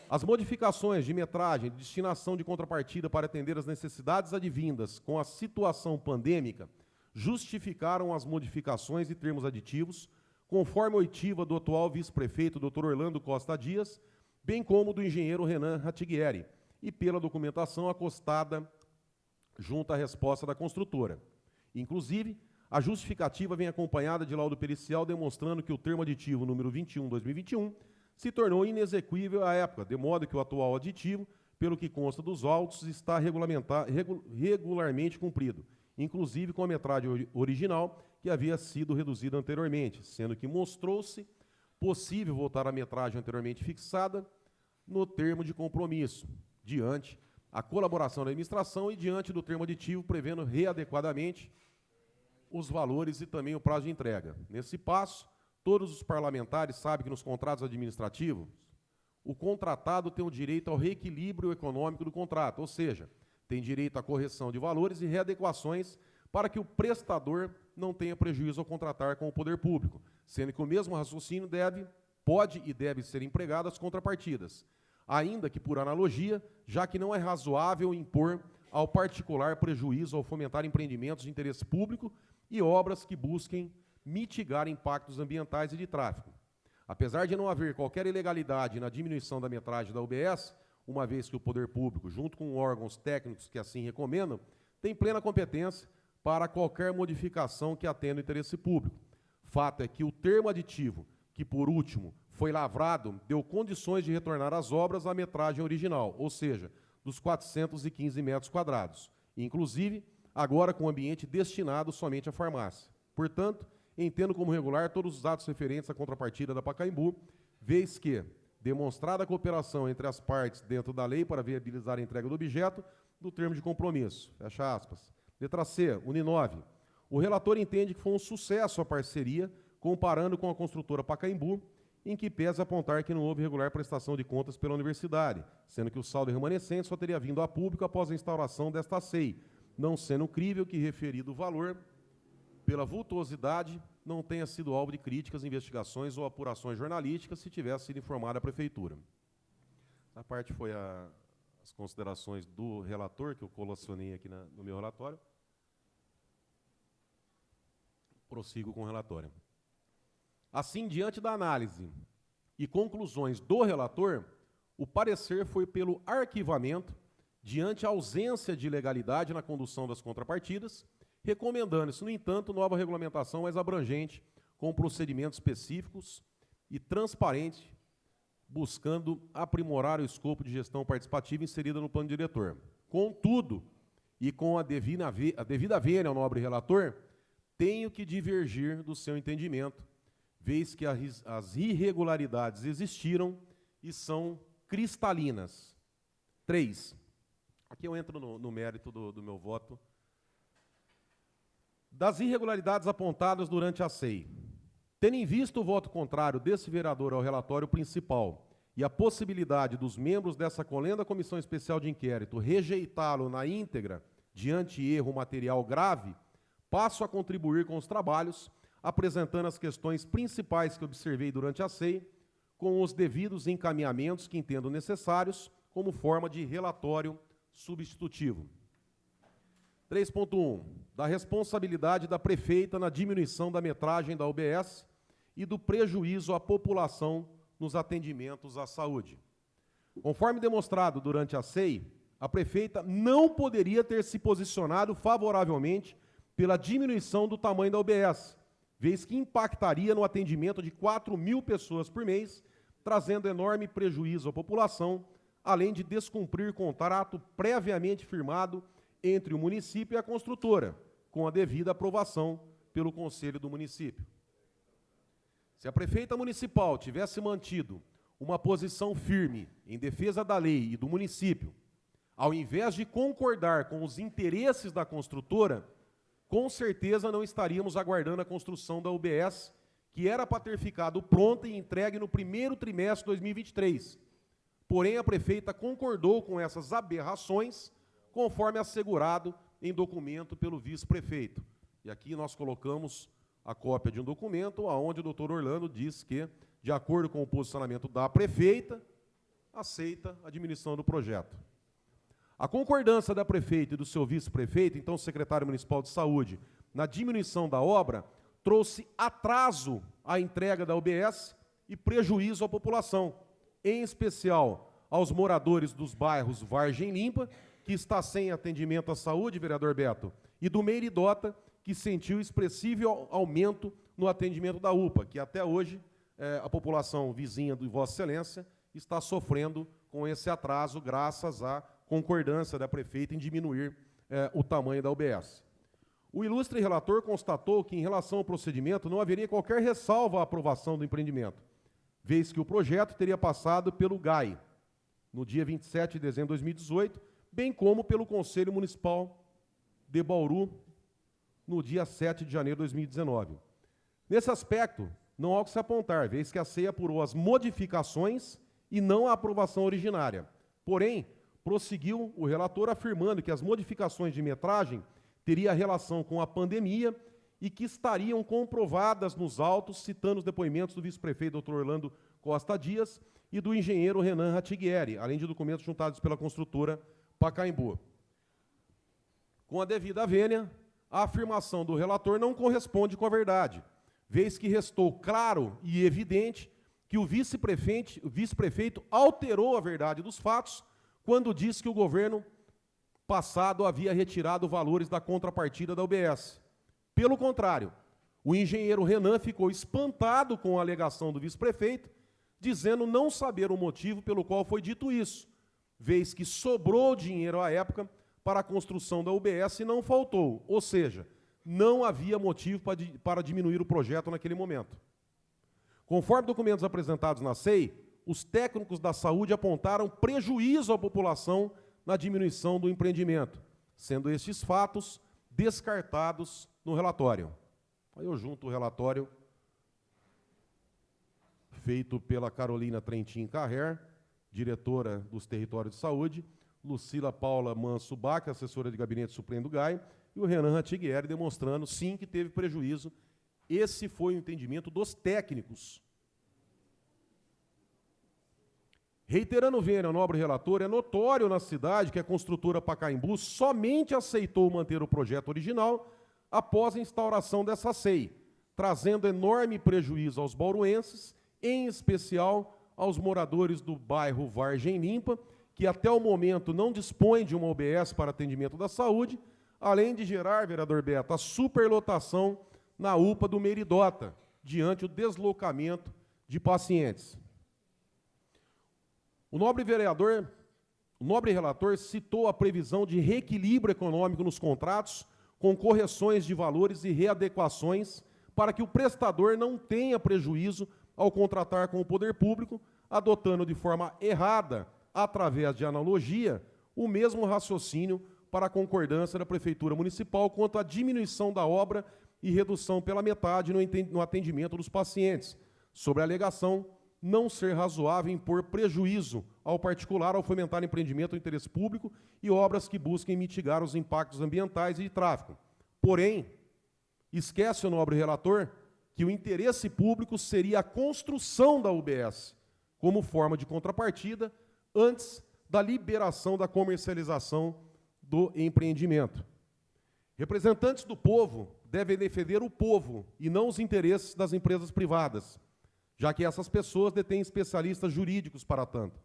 As modificações de metragem de destinação de contrapartida para atender às necessidades advindas com a situação pandêmica justificaram as modificações e termos aditivos, conforme a oitiva do atual vice-prefeito, Dr. Orlando Costa Dias, bem como do engenheiro Renan Ratiguieri, e pela documentação acostada junto à resposta da construtora. Inclusive, a justificativa vem acompanhada de laudo pericial demonstrando que o termo aditivo número 21/2021 se tornou inexequível à época, de modo que o atual aditivo, pelo que consta dos autos, está regularmente cumprido, inclusive com a metragem original, que havia sido reduzida anteriormente, sendo que mostrou-se possível voltar à metragem anteriormente fixada no termo de compromisso, diante a colaboração da administração e diante do termo aditivo, prevendo readequadamente os valores e também o prazo de entrega. Nesse passo, todos os parlamentares sabem que nos contratos administrativos, o contratado tem o direito ao reequilíbrio econômico do contrato, ou seja, tem direito à correção de valores e readequações para que o prestador não tenha prejuízo ao contratar com o poder público, sendo que o mesmo raciocínio pode e deve ser empregado às contrapartidas, ainda que por analogia, já que não é razoável impor ao particular prejuízo ao fomentar empreendimentos de interesse público e obras que busquem mitigar impactos ambientais e de tráfego. Apesar de não haver qualquer ilegalidade na diminuição da metragem da UBS, uma vez que o poder público, junto com órgãos técnicos que assim recomendam, tem plena competência para qualquer modificação que atenda o interesse público. Fato é que o termo aditivo, que por último foi lavrado, deu condições de retornar às obras à metragem original, ou seja, dos 415 metros quadrados, inclusive agora com o ambiente destinado somente à farmácia. Portanto, entendo como regular todos os atos referentes à contrapartida da Pacaembu, vez que, demonstrada a cooperação entre as partes dentro da lei para viabilizar a entrega do objeto, do termo de compromisso. Fecha aspas. Letra C, Uninove. O relator entende que foi um sucesso a parceria, comparando com a construtora Pacaembu, em que pesa apontar que não houve regular prestação de contas pela universidade, sendo que o saldo remanescente só teria vindo a público após a instauração desta SEI, não sendo crível que referido valor, pela vultuosidade, não tenha sido alvo de críticas, investigações ou apurações jornalísticas se tivesse sido informada a Prefeitura. Essa parte foi as considerações do relator, que eu colacionei aqui no meu relatório. Prossigo com o relatório. Assim, diante da análise e conclusões do relator, o parecer foi pelo arquivamento, diante a ausência de ilegalidade na condução das contrapartidas, recomendando-se, no entanto, nova regulamentação mais abrangente, com procedimentos específicos e transparentes, buscando aprimorar o escopo de gestão participativa inserida no plano diretor. Contudo, e com a devida vênia ao nobre relator, tenho que divergir do seu entendimento, vez que as irregularidades existiram e são cristalinas. 3. Aqui eu entro no mérito do meu voto. Das irregularidades apontadas durante a SEI, tendo em vista o voto contrário desse vereador ao relatório principal e a possibilidade dos membros dessa colenda comissão especial de inquérito rejeitá-lo na íntegra diante erro material grave, passo a contribuir com os trabalhos, apresentando as questões principais que observei durante a SEI, com os devidos encaminhamentos que entendo necessários, como forma de relatório substitutivo. 3.1. Da responsabilidade da prefeita na diminuição da metragem da UBS e do prejuízo à população nos atendimentos à saúde. Conforme demonstrado durante a SEI, a prefeita não poderia ter se posicionado favoravelmente pela diminuição do tamanho da UBS, vez que impactaria no atendimento de 4.000 pessoas por mês, trazendo enorme prejuízo à população, além de descumprir contrato previamente firmado entre o município e a construtora, com a devida aprovação pelo Conselho do município. Se a prefeita municipal tivesse mantido uma posição firme em defesa da lei e do município, ao invés de concordar com os interesses da construtora, com certeza não estaríamos aguardando a construção da UBS, que era para ter ficado pronta e entregue no primeiro trimestre de 2023. Porém, a prefeita concordou com essas aberrações, conforme assegurado em documento pelo vice-prefeito. E aqui nós colocamos a cópia de um documento onde o doutor Orlando diz que, de acordo com o posicionamento da prefeita, aceita a diminuição do projeto. A concordância da prefeita e do seu vice-prefeito, então secretário municipal de saúde, na diminuição da obra, trouxe atraso à entrega da UBS e prejuízo à população, em especial aos moradores dos bairros Vargem Limpa, que está sem atendimento à saúde, vereador Beto, e do Meiridota, que sentiu expressivo aumento no atendimento da UPA, que até hoje a população vizinha de Vossa Excelência está sofrendo com esse atraso, graças à concordância da prefeita em diminuir o tamanho da UBS. O ilustre relator constatou que, em relação ao procedimento, não haveria qualquer ressalva à aprovação do empreendimento, vez que o projeto teria passado pelo GAI, no dia 27 de dezembro de 2018, bem como pelo Conselho Municipal de Bauru, no dia 7 de janeiro de 2019. Nesse aspecto, não há o que se apontar, vez que a SEI apurou as modificações e não a aprovação originária. Porém, prosseguiu o relator afirmando que as modificações de metragem teriam relação com a pandemia e que estariam comprovadas nos autos, citando os depoimentos do vice-prefeito Dr. Orlando Costa Dias e do engenheiro Renan Ratiguieri, além de documentos juntados pela construtora Pacaembu. Com a devida vênia, a afirmação do relator não corresponde com a verdade, vez que restou claro e evidente que o vice-prefeito alterou a verdade dos fatos quando disse que o governo passado havia retirado valores da contrapartida da UBS. Pelo contrário, o engenheiro Renan ficou espantado com a alegação do vice-prefeito, dizendo não saber o motivo pelo qual foi dito isso, vez que sobrou dinheiro à época para a construção da UBS e não faltou, ou seja, não havia motivo para diminuir o projeto naquele momento. Conforme documentos apresentados na SEI, os técnicos da saúde apontaram prejuízo à população na diminuição do empreendimento, sendo estes fatos descartados no relatório. Aí eu junto o relatório feito pela Carolina Trentin Carrer, diretora dos Territórios de Saúde, Lucila Paula Manso Bach, assessora de gabinete supremo do GAI, e o Renan Ratiguieri, demonstrando, sim, que teve prejuízo. Esse foi o entendimento dos técnicos. Reiterando o vênia ao nobre relator, é notório na cidade que a construtora Pacaembu somente aceitou manter o projeto original após a instauração dessa SEI, trazendo enorme prejuízo aos bauruenses, em especial aos moradores do bairro Vargem Limpa, que até o momento não dispõe de uma UBS para atendimento da saúde, além de gerar, vereador Beto, a superlotação na UPA do Meiridota, diante do deslocamento de pacientes. O nobre relator citou a previsão de reequilíbrio econômico nos contratos, com correções de valores e readequações, para que o prestador não tenha prejuízo ao contratar com o poder público, adotando de forma errada, através de analogia, o mesmo raciocínio para a concordância da Prefeitura Municipal quanto à diminuição da obra e redução pela metade no atendimento dos pacientes, sobre a alegação não ser razoável impor prejuízo ao particular ao fomentar empreendimento do interesse público e obras que busquem mitigar os impactos ambientais e de tráfego. Porém, esquece o nobre relator que o interesse público seria a construção da UBS, como forma de contrapartida, antes da liberação da comercialização do empreendimento. Representantes do povo devem defender o povo e não os interesses das empresas privadas, já que essas pessoas detêm especialistas jurídicos para tanto.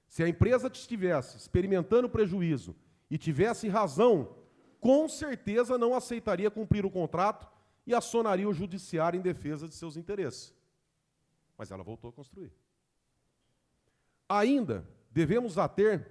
Se a empresa estivesse experimentando prejuízo e tivesse razão, com certeza não aceitaria cumprir o contrato e acionaria o judiciário em defesa de seus interesses. Mas ela voltou a construir. Ainda devemos ater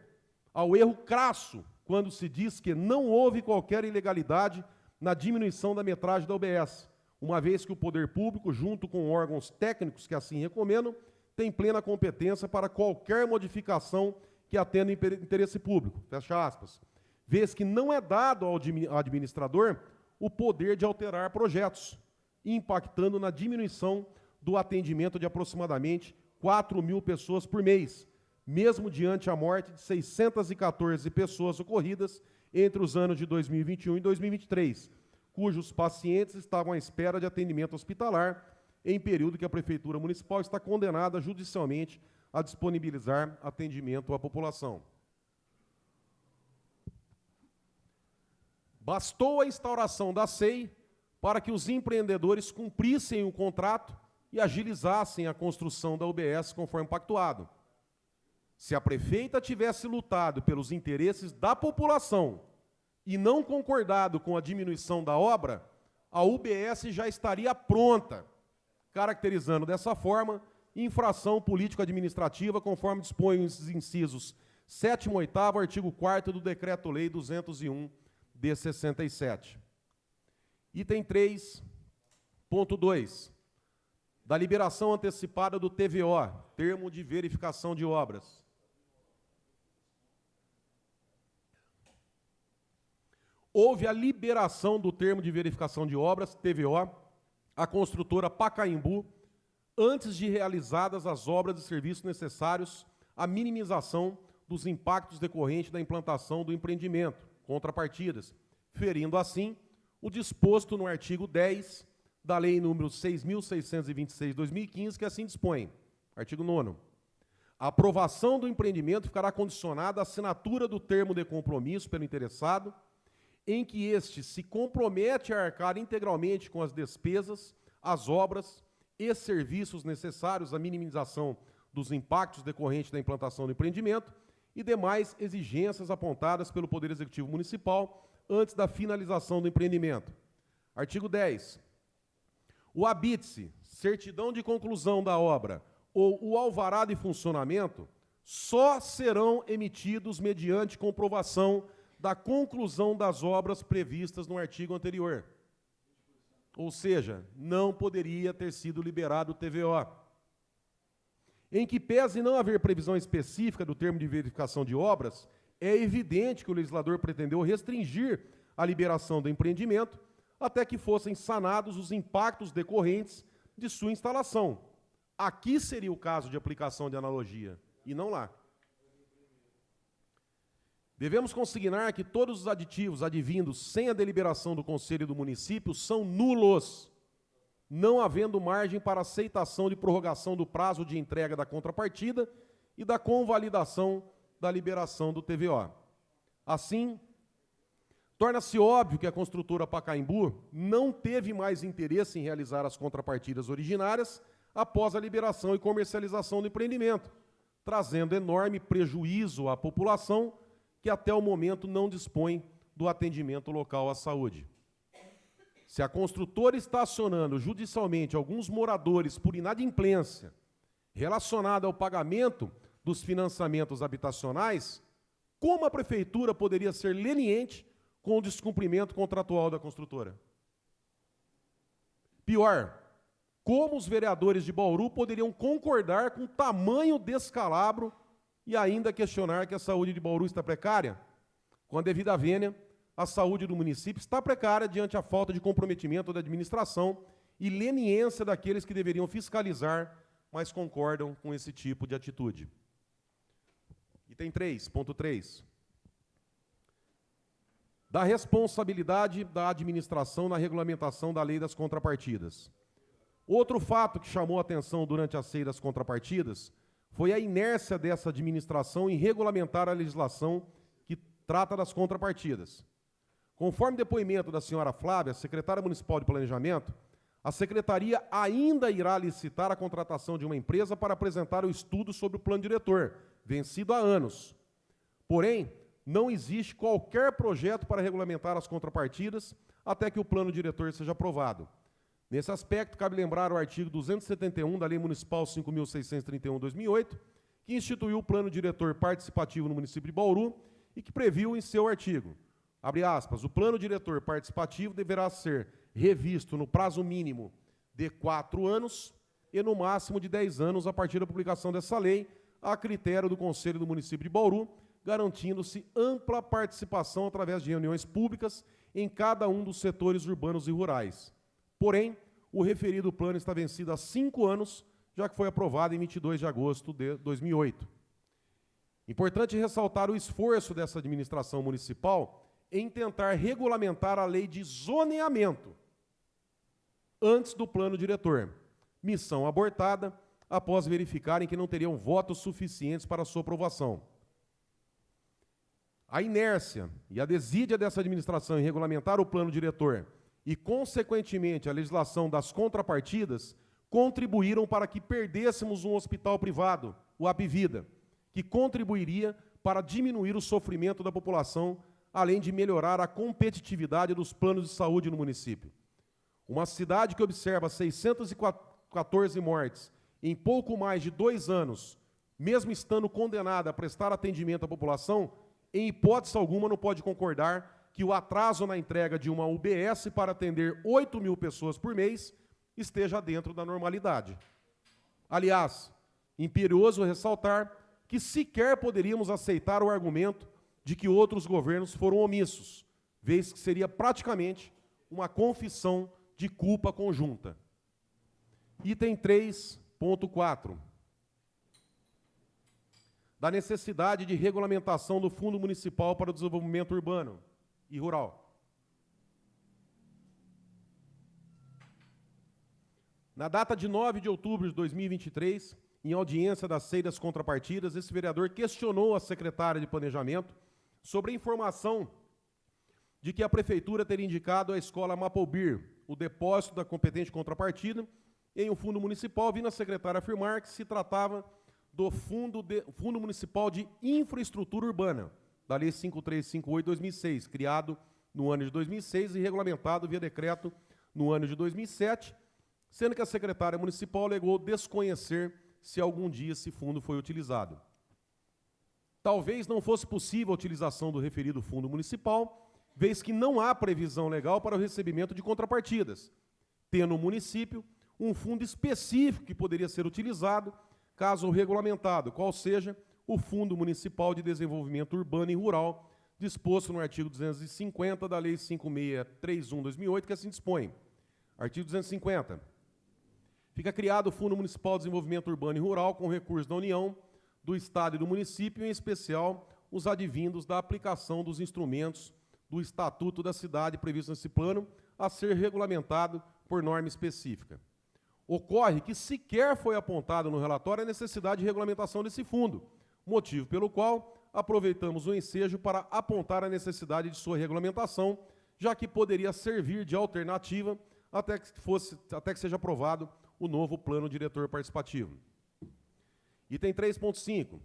ao erro crasso quando se diz que não houve qualquer ilegalidade na diminuição da metragem da UBS, uma vez que o poder público, junto com órgãos técnicos que assim recomendam, tem plena competência para qualquer modificação que atenda o interesse público, fecha aspas, vez que não é dado ao administrador o poder de alterar projetos, impactando na diminuição do atendimento de aproximadamente 4.000 pessoas por mês, mesmo diante a morte de 614 pessoas ocorridas entre os anos de 2021 e 2023, cujos pacientes estavam à espera de atendimento hospitalar, em período que a Prefeitura Municipal está condenada judicialmente a disponibilizar atendimento à população. Bastou a instauração da SEI para que os empreendedores cumprissem o contrato e agilizassem a construção da UBS conforme pactuado. Se a prefeita tivesse lutado pelos interesses da população e não concordado com a diminuição da obra, a UBS já estaria pronta, caracterizando dessa forma infração político-administrativa, conforme dispõem os incisos 7º e 8º, artigo 4º do Decreto-Lei 201 de 67. Item 3.2, da liberação antecipada do TVO, termo de verificação de obras. Houve a liberação do termo de verificação de obras, TVO, à construtora Pacaembu, antes de realizadas as obras e serviços necessários à minimização dos impactos decorrentes da implantação do empreendimento, contrapartidas, ferindo assim o disposto no artigo 10 da Lei nº 6.626/2015, que assim dispõe. Artigo 9º. A aprovação do empreendimento ficará condicionada à assinatura do termo de compromisso pelo interessado, em que este se compromete a arcar integralmente com as despesas, as obras e serviços necessários à minimização dos impactos decorrentes da implantação do empreendimento e demais exigências apontadas pelo Poder Executivo Municipal antes da finalização do empreendimento. Artigo 10. O habite-se, certidão de conclusão da obra ou o alvará de funcionamento só serão emitidos mediante comprovação da conclusão das obras previstas no artigo anterior. Ou seja, não poderia ter sido liberado o TVO. Em que pese não haver previsão específica do termo de verificação de obras, é evidente que o legislador pretendeu restringir a liberação do empreendimento até que fossem sanados os impactos decorrentes de sua instalação. Aqui seria o caso de aplicação de analogia, e não lá. Devemos consignar que todos os aditivos advindos sem a deliberação do Conselho do Município são nulos, não havendo margem para aceitação de prorrogação do prazo de entrega da contrapartida e da convalidação da liberação do TVO. Assim, torna-se óbvio que a construtora Pacaembu não teve mais interesse em realizar as contrapartidas originárias após a liberação e comercialização do empreendimento, trazendo enorme prejuízo à população que até o momento não dispõe do atendimento local à saúde. Se a construtora está acionando judicialmente alguns moradores por inadimplência relacionada ao pagamento dos financiamentos habitacionais, como a prefeitura poderia ser leniente com o descumprimento contratual da construtora? Pior, como os vereadores de Bauru poderiam concordar com o tamanho descalabro e ainda questionar que a saúde de Bauru está precária? Com a devida vênia, a saúde do município está precária diante a falta de comprometimento da administração e leniência daqueles que deveriam fiscalizar, mas concordam com esse tipo de atitude. Item 3.3. Da responsabilidade da administração na regulamentação da lei das contrapartidas. Outro fato que chamou a atenção durante a CEI das contrapartidas foi a inércia dessa administração em regulamentar a legislação que trata das contrapartidas. Conforme depoimento da senhora Flávia, secretária municipal de planejamento, a secretaria ainda irá licitar a contratação de uma empresa para apresentar o estudo sobre o plano diretor, vencido há anos. Porém, não existe qualquer projeto para regulamentar as contrapartidas até que o plano diretor seja aprovado. Nesse aspecto, cabe lembrar o artigo 271 da Lei Municipal 5.631/2008, que instituiu o plano diretor participativo no município de Bauru e que previu em seu artigo, abre aspas, o plano diretor participativo deverá ser revisto no prazo mínimo de 4 anos e no máximo de 10 anos a partir da publicação dessa lei, a critério do Conselho do município de Bauru, garantindo-se ampla participação através de reuniões públicas em cada um dos setores urbanos e rurais. Porém, o referido plano está vencido há 5 anos, já que foi aprovado em 22 de agosto de 2008. Importante ressaltar o esforço dessa administração municipal em tentar regulamentar a lei de zoneamento antes do plano diretor. Missão abortada após verificarem que não teriam votos suficientes para sua aprovação. A inércia e a desídia dessa administração em regulamentar o plano diretor e, consequentemente, a legislação das contrapartidas contribuíram para que perdêssemos um hospital privado, o Apvida, que contribuiria para diminuir o sofrimento da população, além de melhorar a competitividade dos planos de saúde no município. Uma cidade que observa 614 mortes em pouco mais de 2 anos, mesmo estando condenada a prestar atendimento à população, em hipótese alguma não pode concordar que o atraso na entrega de uma UBS para atender 8.000 pessoas por mês esteja dentro da normalidade. Aliás, imperioso ressaltar que sequer poderíamos aceitar o argumento de que outros governos foram omissos, vez que seria praticamente uma confissão de culpa conjunta. Item 3.4. Da necessidade de regulamentação do Fundo Municipal para o Desenvolvimento Urbano e Rural. Na data de 9 de outubro de 2023, em audiência da CEI das contrapartidas, esse vereador questionou a secretária de Planejamento sobre a informação de que a Prefeitura teria indicado à escola Mapobir o depósito da competente contrapartida em um fundo municipal, vindo a secretária afirmar que se tratava do Fundo Municipal de Infraestrutura Urbana, da Lei 5358/2006, criado no ano de 2006 e regulamentado via decreto no ano de 2007, sendo que a secretária municipal alegou desconhecer se algum dia esse fundo foi utilizado. Talvez não fosse possível a utilização do referido fundo municipal, vez que não há previsão legal para o recebimento de contrapartidas, tendo o município um fundo específico que poderia ser utilizado, caso regulamentado, qual seja o Fundo Municipal de Desenvolvimento Urbano e Rural, disposto no artigo 250 da Lei 5631/2008, que assim dispõe. Artigo 250. Fica criado o Fundo Municipal de Desenvolvimento Urbano e Rural com recursos da União, do Estado e do município, em especial os advindos da aplicação dos instrumentos do Estatuto da Cidade previsto nesse plano, a ser regulamentado por norma específica. Ocorre que sequer foi apontado no relatório a necessidade de regulamentação desse fundo, motivo pelo qual aproveitamos o ensejo para apontar a necessidade de sua regulamentação, já que poderia servir de alternativa até que seja aprovado o novo plano diretor participativo. Item 3.5.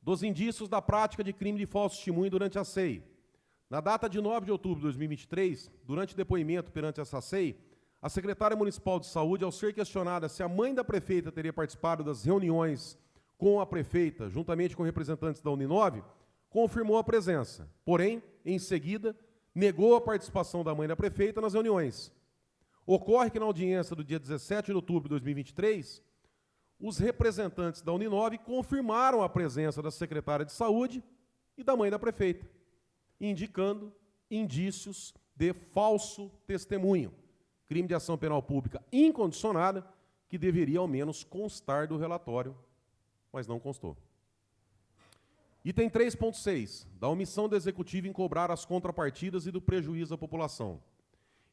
Dos indícios da prática de crime de falso testemunho durante a CEI. Na data de 9 de outubro de 2023, durante depoimento perante a SACEI, a secretária municipal de saúde, ao ser questionada se a mãe da prefeita teria participado das reuniões com a prefeita, juntamente com representantes da Uninove, confirmou a presença. Porém, em seguida, negou a participação da mãe da prefeita nas reuniões. Ocorre que na audiência do dia 17 de outubro de 2023, os representantes da Uninove confirmaram a presença da secretária de saúde e da mãe da prefeita, indicando indícios de falso testemunho, crime de ação penal pública incondicionada, que deveria ao menos constar do relatório, mas não constou. Item 3.6, da omissão do executivo em cobrar as contrapartidas e do prejuízo à população.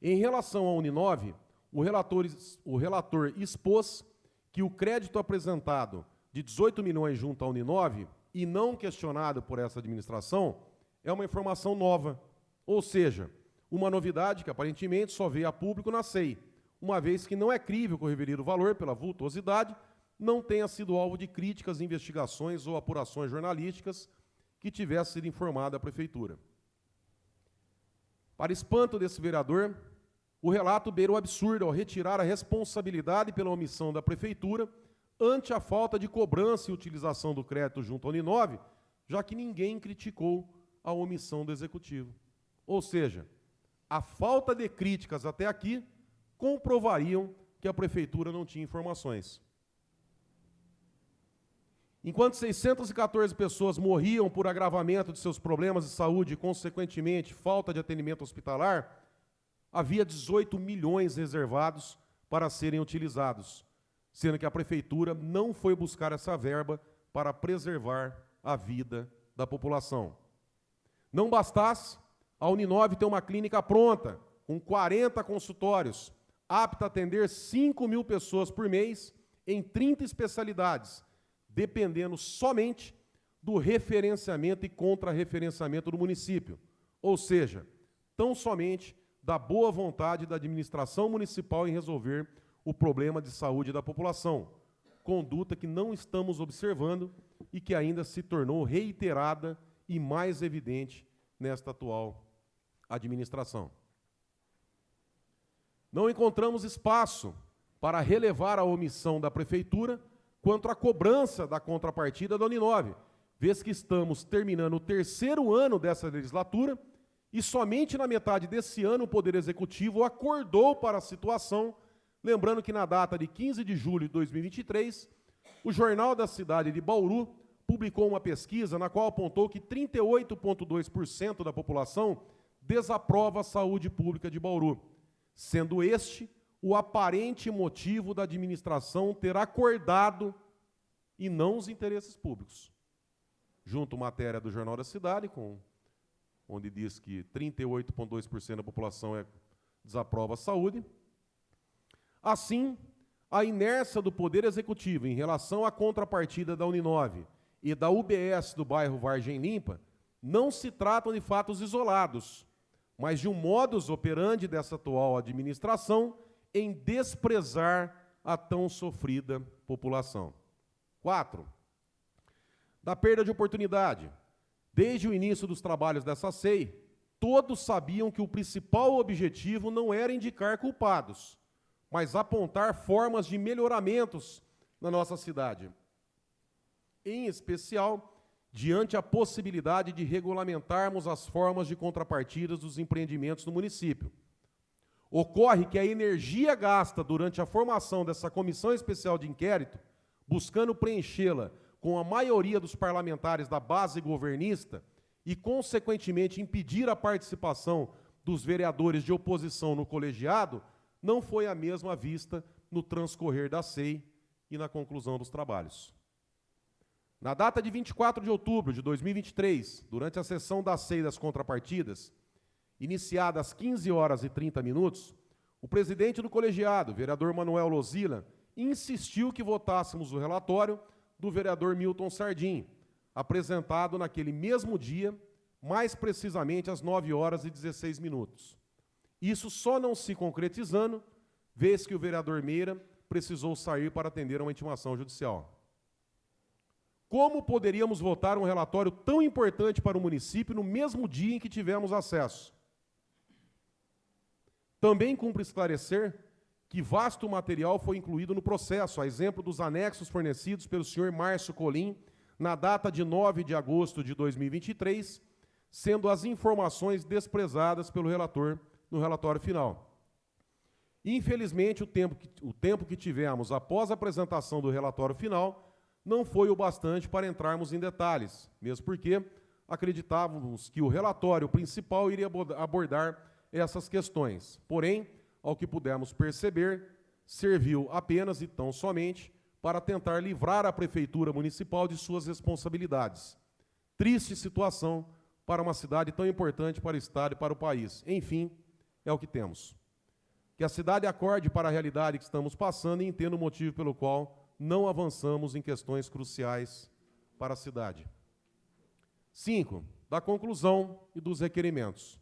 Em relação à Uninove, o relator expôs que o crédito apresentado de 18 milhões junto à Uninove, e não questionado por essa administração, é uma informação nova, ou seja, uma novidade que aparentemente só veio a público na SEI, uma vez que não é crível que o referido valor, pela vultuosidade, não tenha sido alvo de críticas, investigações ou apurações jornalísticas que tivesse sido informada à Prefeitura. Para espanto desse vereador, o relato beira o absurdo ao retirar a responsabilidade pela omissão da Prefeitura ante a falta de cobrança e utilização do crédito junto à Uninove, já que ninguém criticou a omissão do Executivo. Ou seja, a falta de críticas até aqui comprovariam que a Prefeitura não tinha informações. Enquanto 614 pessoas morriam por agravamento de seus problemas de saúde e, consequentemente, falta de atendimento hospitalar, havia 18 milhões reservados para serem utilizados, sendo que a Prefeitura não foi buscar essa verba para preservar a vida da população. Não bastasse, a Uninove tem uma clínica pronta, com 40 consultórios, apta a atender 5 mil pessoas por mês, em 30 especialidades, dependendo somente do referenciamento e contra-referenciamento do município, ou seja, tão somente da boa vontade da administração municipal em resolver o problema de saúde da população, conduta que não estamos observando e que ainda se tornou reiterada e mais evidente nesta atual administração. Não encontramos espaço para relevar a omissão da Prefeitura quanto à cobrança da contrapartida da Uninove, vez que estamos terminando o 3º ano dessa legislatura e somente na metade desse ano o Poder Executivo acordou para a situação, lembrando que na data de 15 de julho de 2023, o Jornal da Cidade de Bauru publicou uma pesquisa na qual apontou que 38,2% da população desaprova a saúde pública de Bauru, sendo este o aparente motivo da administração ter acordado e não os interesses públicos. Junto matéria do Jornal da Cidade, onde diz que 38,2% da população desaprova a saúde. Assim, a inércia do Poder Executivo em relação à contrapartida da Uninove e da UBS do bairro Vargem Limpa não se tratam de fatos isolados, mas de um modus operandi dessa atual administração em desprezar a tão sofrida população. 4. Da perda de oportunidade. Desde o início dos trabalhos dessa SEI, todos sabiam que o principal objetivo não era indicar culpados, mas apontar formas de melhoramentos na nossa cidade. Em especial, diante a possibilidade de regulamentarmos as formas de contrapartidas dos empreendimentos no município. Ocorre que a energia gasta durante a formação dessa comissão especial de inquérito, buscando preenchê-la com a maioria dos parlamentares da base governista e, consequentemente, impedir a participação dos vereadores de oposição no colegiado, não foi a mesma vista no transcorrer da SEI e na conclusão dos trabalhos. Na data de 24 de outubro de 2023, durante a sessão da SEI das contrapartidas, iniciada às 15h30, o presidente do colegiado, vereador Manuel Lozila, insistiu que votássemos o relatório do vereador Milton Sardim, apresentado naquele mesmo dia, mais precisamente às 9h16. Isso só não se concretizando, vez que o vereador Meira precisou sair para atender a uma intimação judicial. Como poderíamos votar um relatório tão importante para o município no mesmo dia em que tivemos acesso? Também cumpre esclarecer que vasto material foi incluído no processo, a exemplo dos anexos fornecidos pelo senhor Márcio Colim, na data de 9 de agosto de 2023, sendo as informações desprezadas pelo relator no relatório final. Infelizmente, o tempo que tivemos após a apresentação do relatório final não foi o bastante para entrarmos em detalhes, mesmo porque acreditávamos que o relatório principal iria abordar essas questões. Porém, ao que pudemos perceber, serviu apenas e tão somente para tentar livrar a Prefeitura Municipal de suas responsabilidades. Triste situação para uma cidade tão importante para o Estado e para o país. Enfim, é o que temos. Que a cidade acorde para a realidade que estamos passando e entenda o motivo pelo qual não avançamos em questões cruciais para a cidade. 5. Da conclusão e dos requerimentos.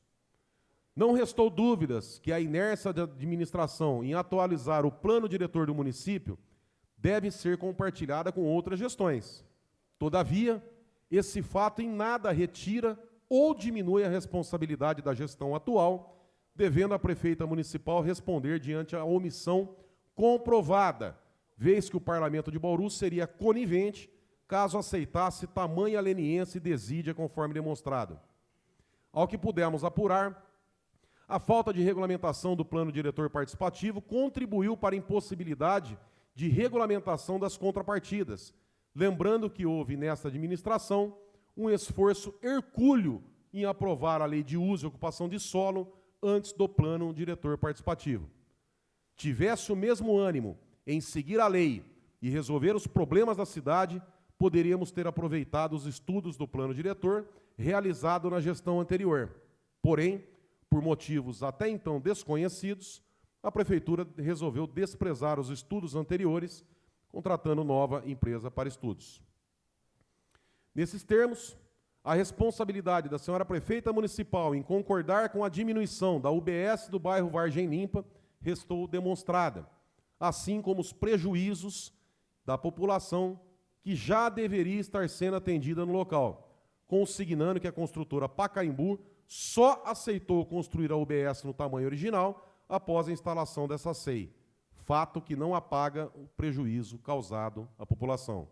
Não restou dúvidas que a inércia da administração em atualizar o plano diretor do município deve ser compartilhada com outras gestões. Todavia, esse fato em nada retira ou diminui a responsabilidade da gestão atual, devendo a prefeita municipal responder diante a omissão comprovada, vez que o Parlamento de Bauru seria conivente caso aceitasse tamanha leniência e desídia conforme demonstrado. Ao que pudemos apurar, a falta de regulamentação do plano diretor participativo contribuiu para a impossibilidade de regulamentação das contrapartidas, lembrando que houve nesta administração um esforço hercúleo em aprovar a lei de uso e ocupação de solo antes do plano diretor participativo. Tivesse o mesmo ânimo em seguir a lei e resolver os problemas da cidade, poderíamos ter aproveitado os estudos do plano diretor realizado na gestão anterior. Porém, por motivos até então desconhecidos, a Prefeitura resolveu desprezar os estudos anteriores, contratando nova empresa para estudos. Nesses termos, a responsabilidade da senhora Prefeita Municipal em concordar com a diminuição da UBS do bairro Vargem Limpa restou demonstrada, assim como os prejuízos da população que já deveria estar sendo atendida no local, consignando que a construtora Pacaembu só aceitou construir a UBS no tamanho original após a instalação dessa SEI, fato que não apaga o prejuízo causado à população.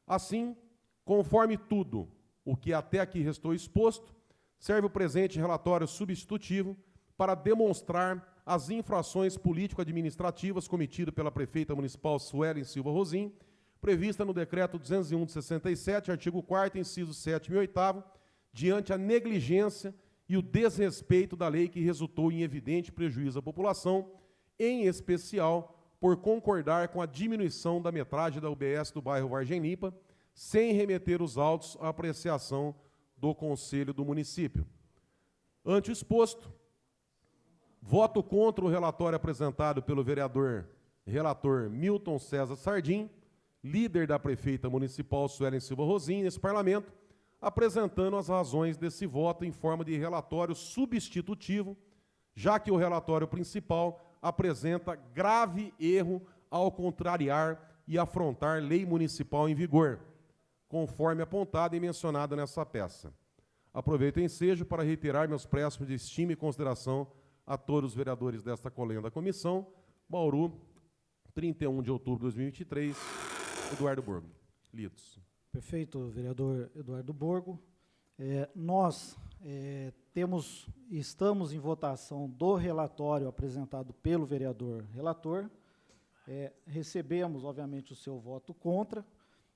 Assim, conforme tudo o que até aqui restou exposto, serve o presente relatório substitutivo para demonstrar as infrações político-administrativas cometidas pela prefeita municipal Suelen Silva Rosim, prevista no decreto 201 de 67, artigo 4º, incisos 7º e 8º, diante a negligência e o desrespeito da lei que resultou em evidente prejuízo à população, em especial por concordar com a diminuição da metragem da UBS do bairro Vargem Limpa, sem remeter os autos à apreciação do Conselho do município. Ante o exposto, voto contra o relatório apresentado pelo relator Milton César Sardim, líder da prefeita municipal Suelen Silva Rosim, nesse parlamento, apresentando as razões desse voto em forma de relatório substitutivo, já que o relatório principal apresenta grave erro ao contrariar e afrontar lei municipal em vigor, conforme apontado e mencionado nessa peça. Aproveito o ensejo para reiterar meus préstimos de estima e consideração a todos os vereadores desta colenda comissão. Bauru, 31 de outubro de 2023, Eduardo Borgo. Lidos. Perfeito, vereador Eduardo Borgo. Nós estamos em votação do relatório apresentado pelo vereador relator. Recebemos, obviamente, o seu voto contra.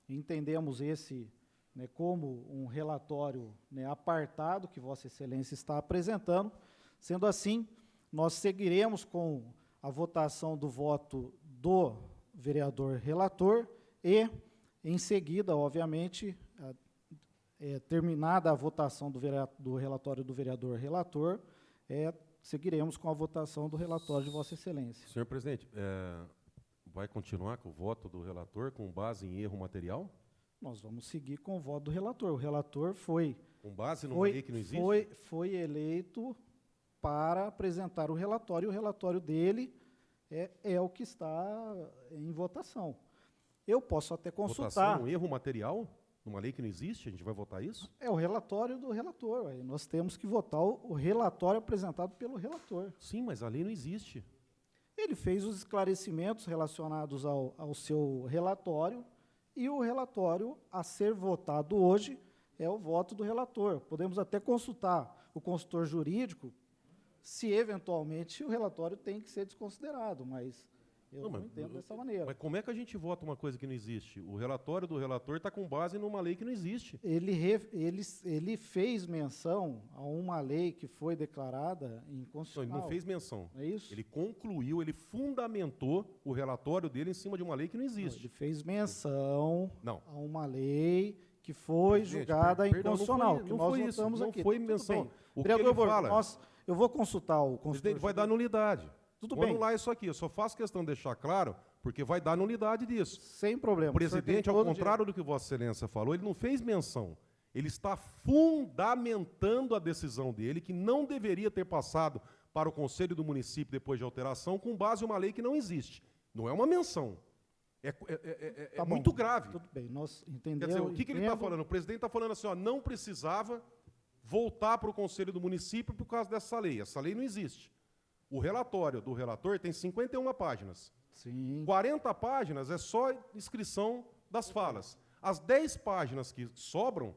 Entendemos esse como um relatório apartado que Vossa Excelência está apresentando. Sendo assim, nós seguiremos com a votação do voto do vereador relator e, em seguida, obviamente, terminada a votação do relatório do vereador relator, seguiremos com a votação do relatório de Vossa Excelência. Senhor presidente, vai continuar com o voto do relator com base em erro material? Nós vamos seguir com o voto do relator. O relator foi... Com base numa lei que não existe? Foi eleito para apresentar o relatório, e o relatório dele é o que está em votação. Eu posso até consultar. Votação, um erro material? Numa lei que não existe? A gente vai votar isso? É o relatório do relator. Aí nós temos que votar o relatório apresentado pelo relator. Sim, mas a lei não existe. Ele fez os esclarecimentos relacionados ao seu relatório, e o relatório a ser votado hoje é o voto do relator. Podemos até consultar o consultor jurídico se, eventualmente, o relatório tem que ser desconsiderado, mas eu não entendo dessa maneira. Mas como é que a gente vota uma coisa que não existe? O relatório do relator está com base numa lei que não existe. Ele fez menção a uma lei que foi declarada Não, ele inconstitucional. não fez menção. É isso? Ele concluiu, ele fundamentou o relatório dele em cima de uma lei que não Não, existe. ele fez menção Não. a uma lei que foi Gente, julgada perdão, inconstitucional, não que foi nós isso, votamos não aqui. foi Tudo menção. bem. O que Vereador ele Borgo, fala- eu vou consultar o consultor. Presidente, vai dar nulidade. Tudo Vou bem. anular isso aqui. Eu só faço questão de deixar claro, porque vai dar nulidade disso. Sem problema. O presidente, ao contrário do que Vossa Excelência falou, ele não fez menção. Ele está fundamentando a decisão dele, que não deveria ter passado para o Conselho do Município depois de alteração, com base em uma lei que não existe. Não é uma menção. É Tá bom. muito grave. Tudo bem, nós Quer entendemos. dizer, o que ele está falando? O presidente está falando assim, ó, não precisava voltar para o Conselho do Município por causa dessa lei. Essa lei não existe. O relatório do relator tem 51 páginas. Sim. 40 páginas é só inscrição das falas. As 10 páginas que sobram,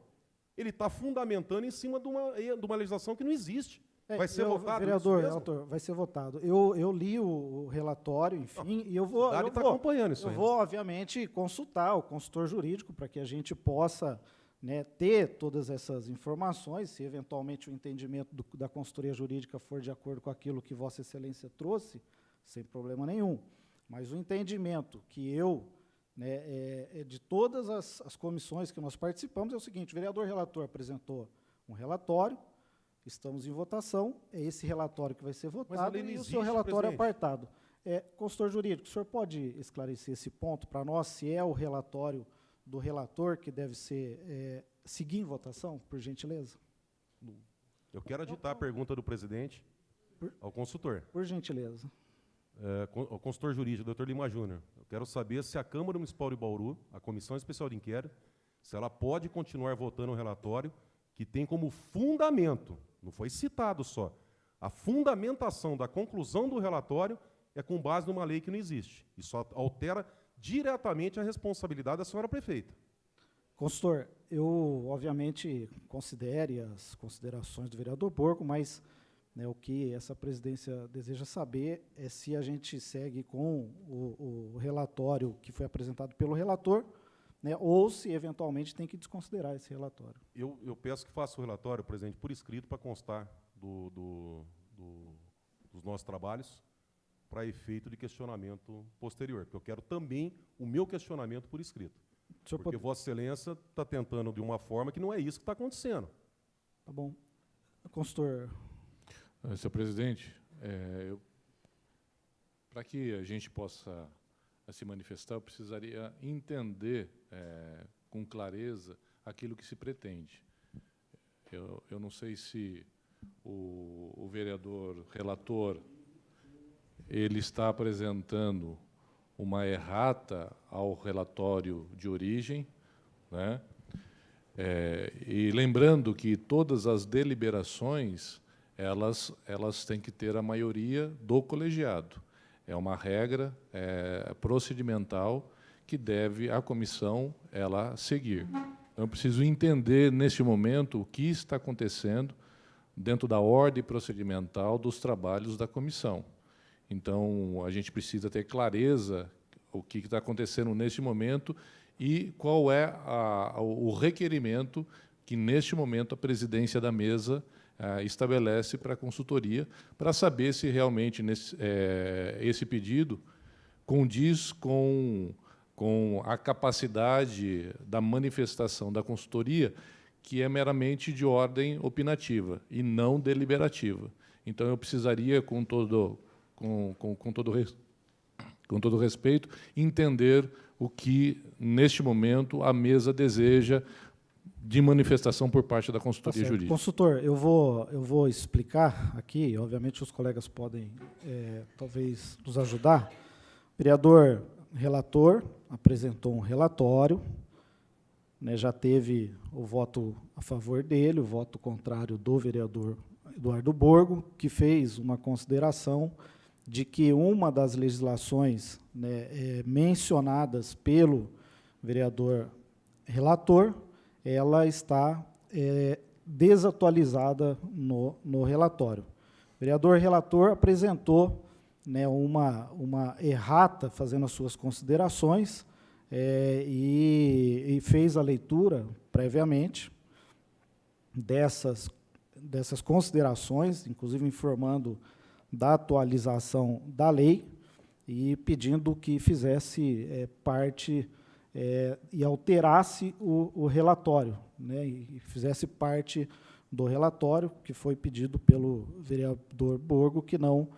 ele está fundamentando em cima de uma legislação que não existe. Vai ser votado Vereador, isso mesmo? relator, vai ser votado. Eu li o relatório, enfim, e eu vou... Ele está acompanhando isso Eu aí. vou, obviamente, consultar o consultor jurídico para que a gente possa, né, ter todas essas informações, se eventualmente o entendimento da consultoria jurídica for de acordo com aquilo que Vossa Excelência trouxe, sem problema nenhum. Mas o entendimento que de todas as comissões que nós participamos é o seguinte: o vereador relator apresentou um relatório, estamos em votação, é esse relatório que vai ser votado lei não e o existe, seu relatório presidente. apartado. Consultor jurídico, o senhor pode esclarecer esse ponto para nós, se é o relatório do relator que deve ser seguir em votação, por gentileza? Eu quero aditar a pergunta do presidente ao consultor. Por gentileza. Ao consultor jurídico, doutor Lima Júnior. Eu quero saber se a Câmara Municipal de Bauru, a Comissão Especial de Inquérito, se ela pode continuar votando o relatório que tem como fundamento, não foi citado só, a fundamentação da conclusão do relatório é com base numa lei que não existe. Isso altera diretamente a responsabilidade da senhora prefeita. Consultor, eu, obviamente, considere as considerações do vereador Borgo, mas, né, o que essa presidência deseja saber é se a gente segue com o relatório que foi apresentado pelo relator, né, ou se, eventualmente, tem que desconsiderar esse relatório. Eu peço que faça o relatório, presidente, por escrito, para constar dos nossos trabalhos, para efeito de questionamento posterior, porque eu quero também o meu questionamento por escrito. Porque Vossa Excelência está tentando de uma forma que não é isso que está acontecendo. Tá bom. Consultor. Senhor presidente, para que a gente possa se manifestar, eu precisaria entender com clareza aquilo que se pretende. Eu não sei se o vereador relator ele está apresentando uma errata ao relatório de origem, né? E lembrando que todas as deliberações elas têm que ter a maioria do colegiado. É uma regra procedimental que deve a comissão ela seguir. Então, eu preciso entender neste momento o que está acontecendo dentro da ordem procedimental dos trabalhos da comissão. Então, a gente precisa ter clareza o que está acontecendo neste momento e qual é o requerimento que, neste momento, a presidência da mesa estabelece para a consultoria, para saber se realmente esse pedido condiz com a capacidade da manifestação da consultoria, que é meramente de ordem opinativa e não deliberativa. Então, eu precisaria, com todo respeito, entender o que, neste momento, a mesa deseja de manifestação por parte da consultoria jurídica. Consultor, eu vou explicar aqui, obviamente os colegas podem, talvez, nos ajudar. O vereador relator apresentou um relatório, né, já teve o voto a favor dele, o voto contrário do vereador Eduardo Borgo, que fez uma consideração de que uma das legislações, né, mencionadas pelo vereador relator, ela está desatualizada no relatório. O vereador relator apresentou, né, uma errata, fazendo as suas considerações, e fez a leitura, previamente, dessas considerações, inclusive informando da atualização da lei e pedindo que fizesse parte e alterasse o relatório, né, e fizesse parte do relatório que foi pedido pelo vereador Borgo, que não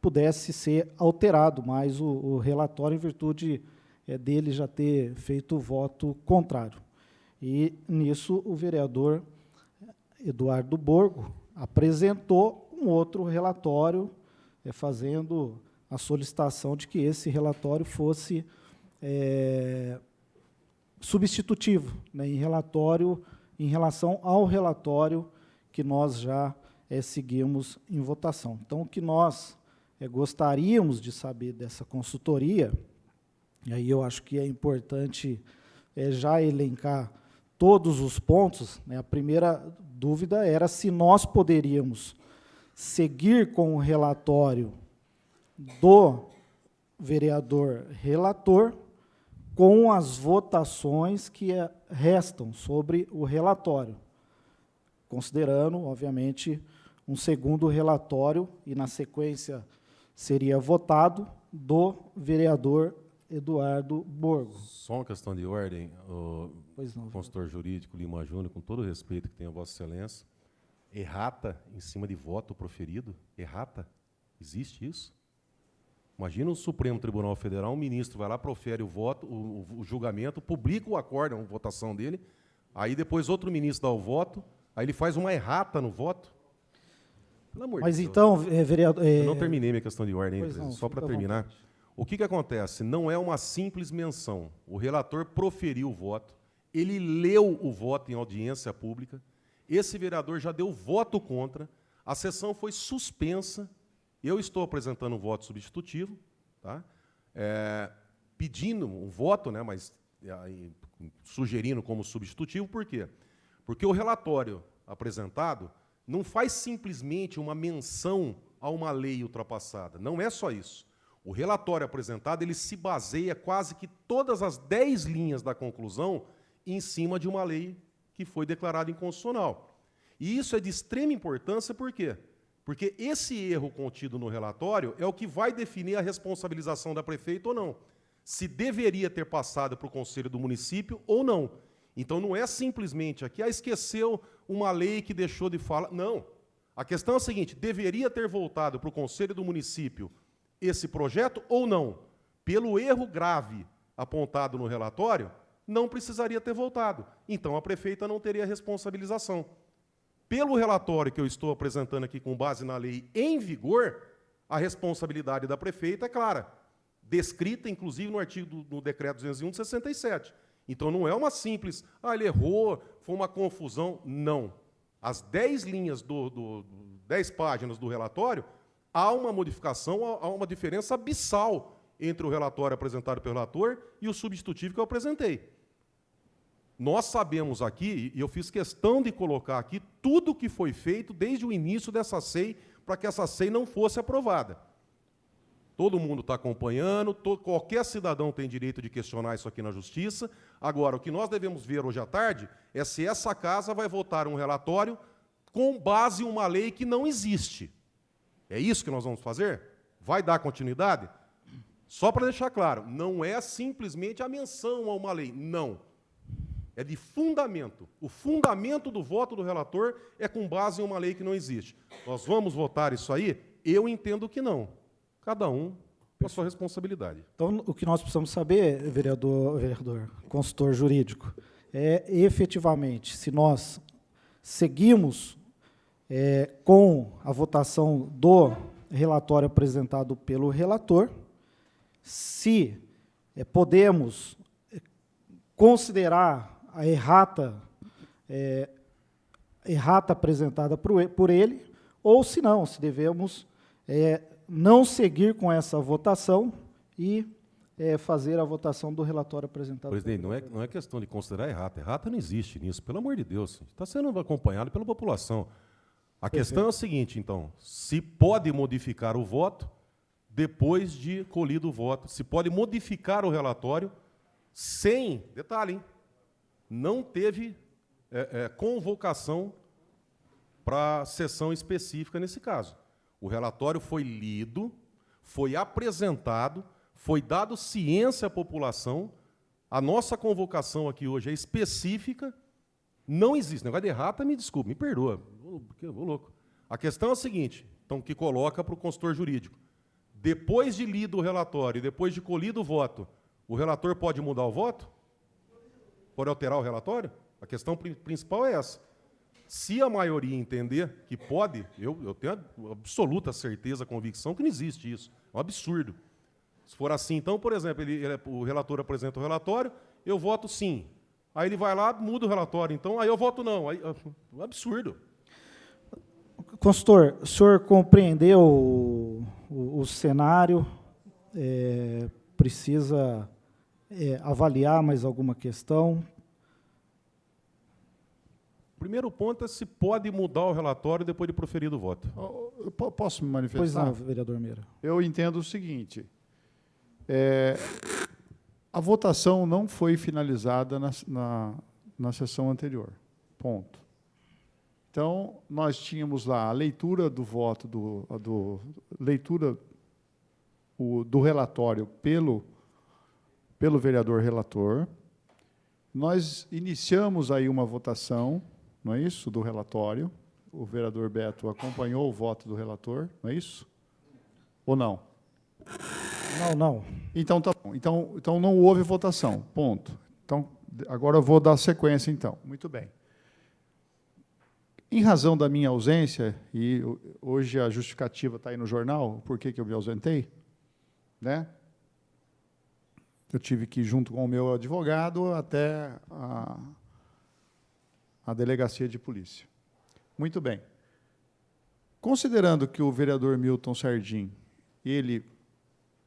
pudesse ser alterado mais o relatório em virtude dele já ter feito o voto contrário. E, nisso, o vereador Eduardo Borgo apresentou um outro relatório, fazendo a solicitação de que esse relatório fosse substitutivo, né, em relação ao relatório que nós já seguimos em votação. Então, o que nós gostaríamos de saber dessa consultoria, e aí eu acho que é importante já elencar todos os pontos, né. A primeira dúvida era se nós poderíamos seguir com o relatório do vereador relator com as votações que restam sobre o relatório, considerando, obviamente, um segundo relatório, e, na sequência, seria votado do vereador Eduardo Borgo. Só uma questão de ordem, Pois não, consultor jurídico Lima Júnior, com todo o respeito que tem a Vossa Excelência, errata em cima de voto proferido? Errata? Existe isso? Imagina o Supremo Tribunal Federal, um ministro vai lá, profere o voto, o julgamento, publica o acórdão, a votação dele, aí depois outro ministro dá o voto, aí ele faz uma errata no voto. Pelo amor Mas de Deus. então, vereador... Eu não terminei minha questão de ordem, Pois não, só para fica à terminar. vontade. O que acontece? Não é uma simples menção. O relator proferiu o voto, ele leu o voto em audiência pública, esse vereador já deu voto contra, a sessão foi suspensa, eu estou apresentando um voto substitutivo, tá? Pedindo um voto, né, mas sugerindo como substitutivo, por quê? Porque o relatório apresentado não faz simplesmente uma menção a uma lei ultrapassada, não é só isso. O relatório apresentado, ele se baseia quase que todas as 10 linhas da conclusão em cima de uma lei que foi declarada inconstitucional. E isso é de extrema importância, por quê? Porque esse erro contido no relatório é o que vai definir a responsabilização da prefeita ou não. Se deveria ter passado para o conselho do município ou não. Então, não é simplesmente aqui, esqueceu uma lei que deixou de falar. Não. A questão é a seguinte, deveria ter voltado para o conselho do município esse projeto ou não? Pelo erro grave apontado no relatório, não precisaria ter voltado. Então, a prefeita não teria responsabilização. Pelo relatório que eu estou apresentando aqui com base na lei em vigor, a responsabilidade da prefeita é clara, descrita, inclusive, no decreto 201 de 67. Então, não é uma simples, ele errou, foi uma confusão. Não. As 10 linhas, 10 páginas do relatório, há uma modificação, há uma diferença abissal entre o relatório apresentado pelo relator e o substitutivo que eu apresentei. Nós sabemos aqui, e eu fiz questão de colocar aqui, tudo o que foi feito desde o início dessa SEI, para que essa SEI não fosse aprovada. Todo mundo está acompanhando, qualquer cidadão tem direito de questionar isso aqui na Justiça. Agora, o que nós devemos ver hoje à tarde é se essa casa vai votar um relatório com base em uma lei que não existe. É isso que nós vamos fazer? Vai dar continuidade? Só para deixar claro, não é simplesmente a menção a uma lei, não. É de fundamento. O fundamento do voto do relator é com base em uma lei que não existe. Nós vamos votar isso aí? Eu entendo que não. Cada um com a sua responsabilidade. Então, o que nós precisamos saber, vereador, consultor jurídico, é efetivamente se nós seguimos com a votação do relatório apresentado pelo relator, se podemos considerar a errata apresentada por ele, ou se não, se devemos não seguir com essa votação e fazer a votação do relatório apresentado. Presidente, não é questão de considerar errata. Errata não existe nisso, pelo amor de Deus. Está sendo acompanhado pela população. A questão é o seguinte, então, se pode modificar o voto depois de colhido o voto, se pode modificar o relatório sem, detalhe, hein, não teve convocação para sessão específica nesse caso. O relatório foi lido, foi apresentado, foi dado ciência à população, a nossa convocação aqui hoje é específica, não existe. Negócio de errata, me desculpe, me perdoa, eu vou louco. A questão é a seguinte, então, que coloca para o consultor jurídico. Depois de lido o relatório, depois de colhido o voto, o relator pode mudar o voto? Pode alterar o relatório? A questão principal é essa. Se a maioria entender que pode, eu tenho a absoluta certeza, convicção que não existe isso. É um absurdo. Se for assim, então, por exemplo, o relator apresenta o relatório, eu voto sim. Aí ele vai lá, muda o relatório. Então, aí eu voto não. Aí, é um absurdo. Consultor, o senhor compreendeu o cenário? Precisa avaliar mais alguma questão? O primeiro ponto é se pode mudar o relatório depois de proferido o voto. Eu posso me manifestar? Pois não, vereador Meira. Eu entendo o seguinte, a votação não foi finalizada na sessão anterior, ponto. Então, nós tínhamos lá a leitura do voto, do relatório pelo vereador relator. Nós iniciamos aí uma votação, não é isso, do relatório. O vereador Beto acompanhou o voto do relator, não é isso? Ou não? Não. Então, tá bom. Então não houve votação, ponto. Então, agora eu vou dar sequência, então. Muito bem. Em razão da minha ausência, e hoje a justificativa está aí no jornal, por que eu me ausentei, né? Eu tive que ir junto com o meu advogado até a delegacia de polícia. Muito bem. Considerando que o vereador Milton Sardim, ele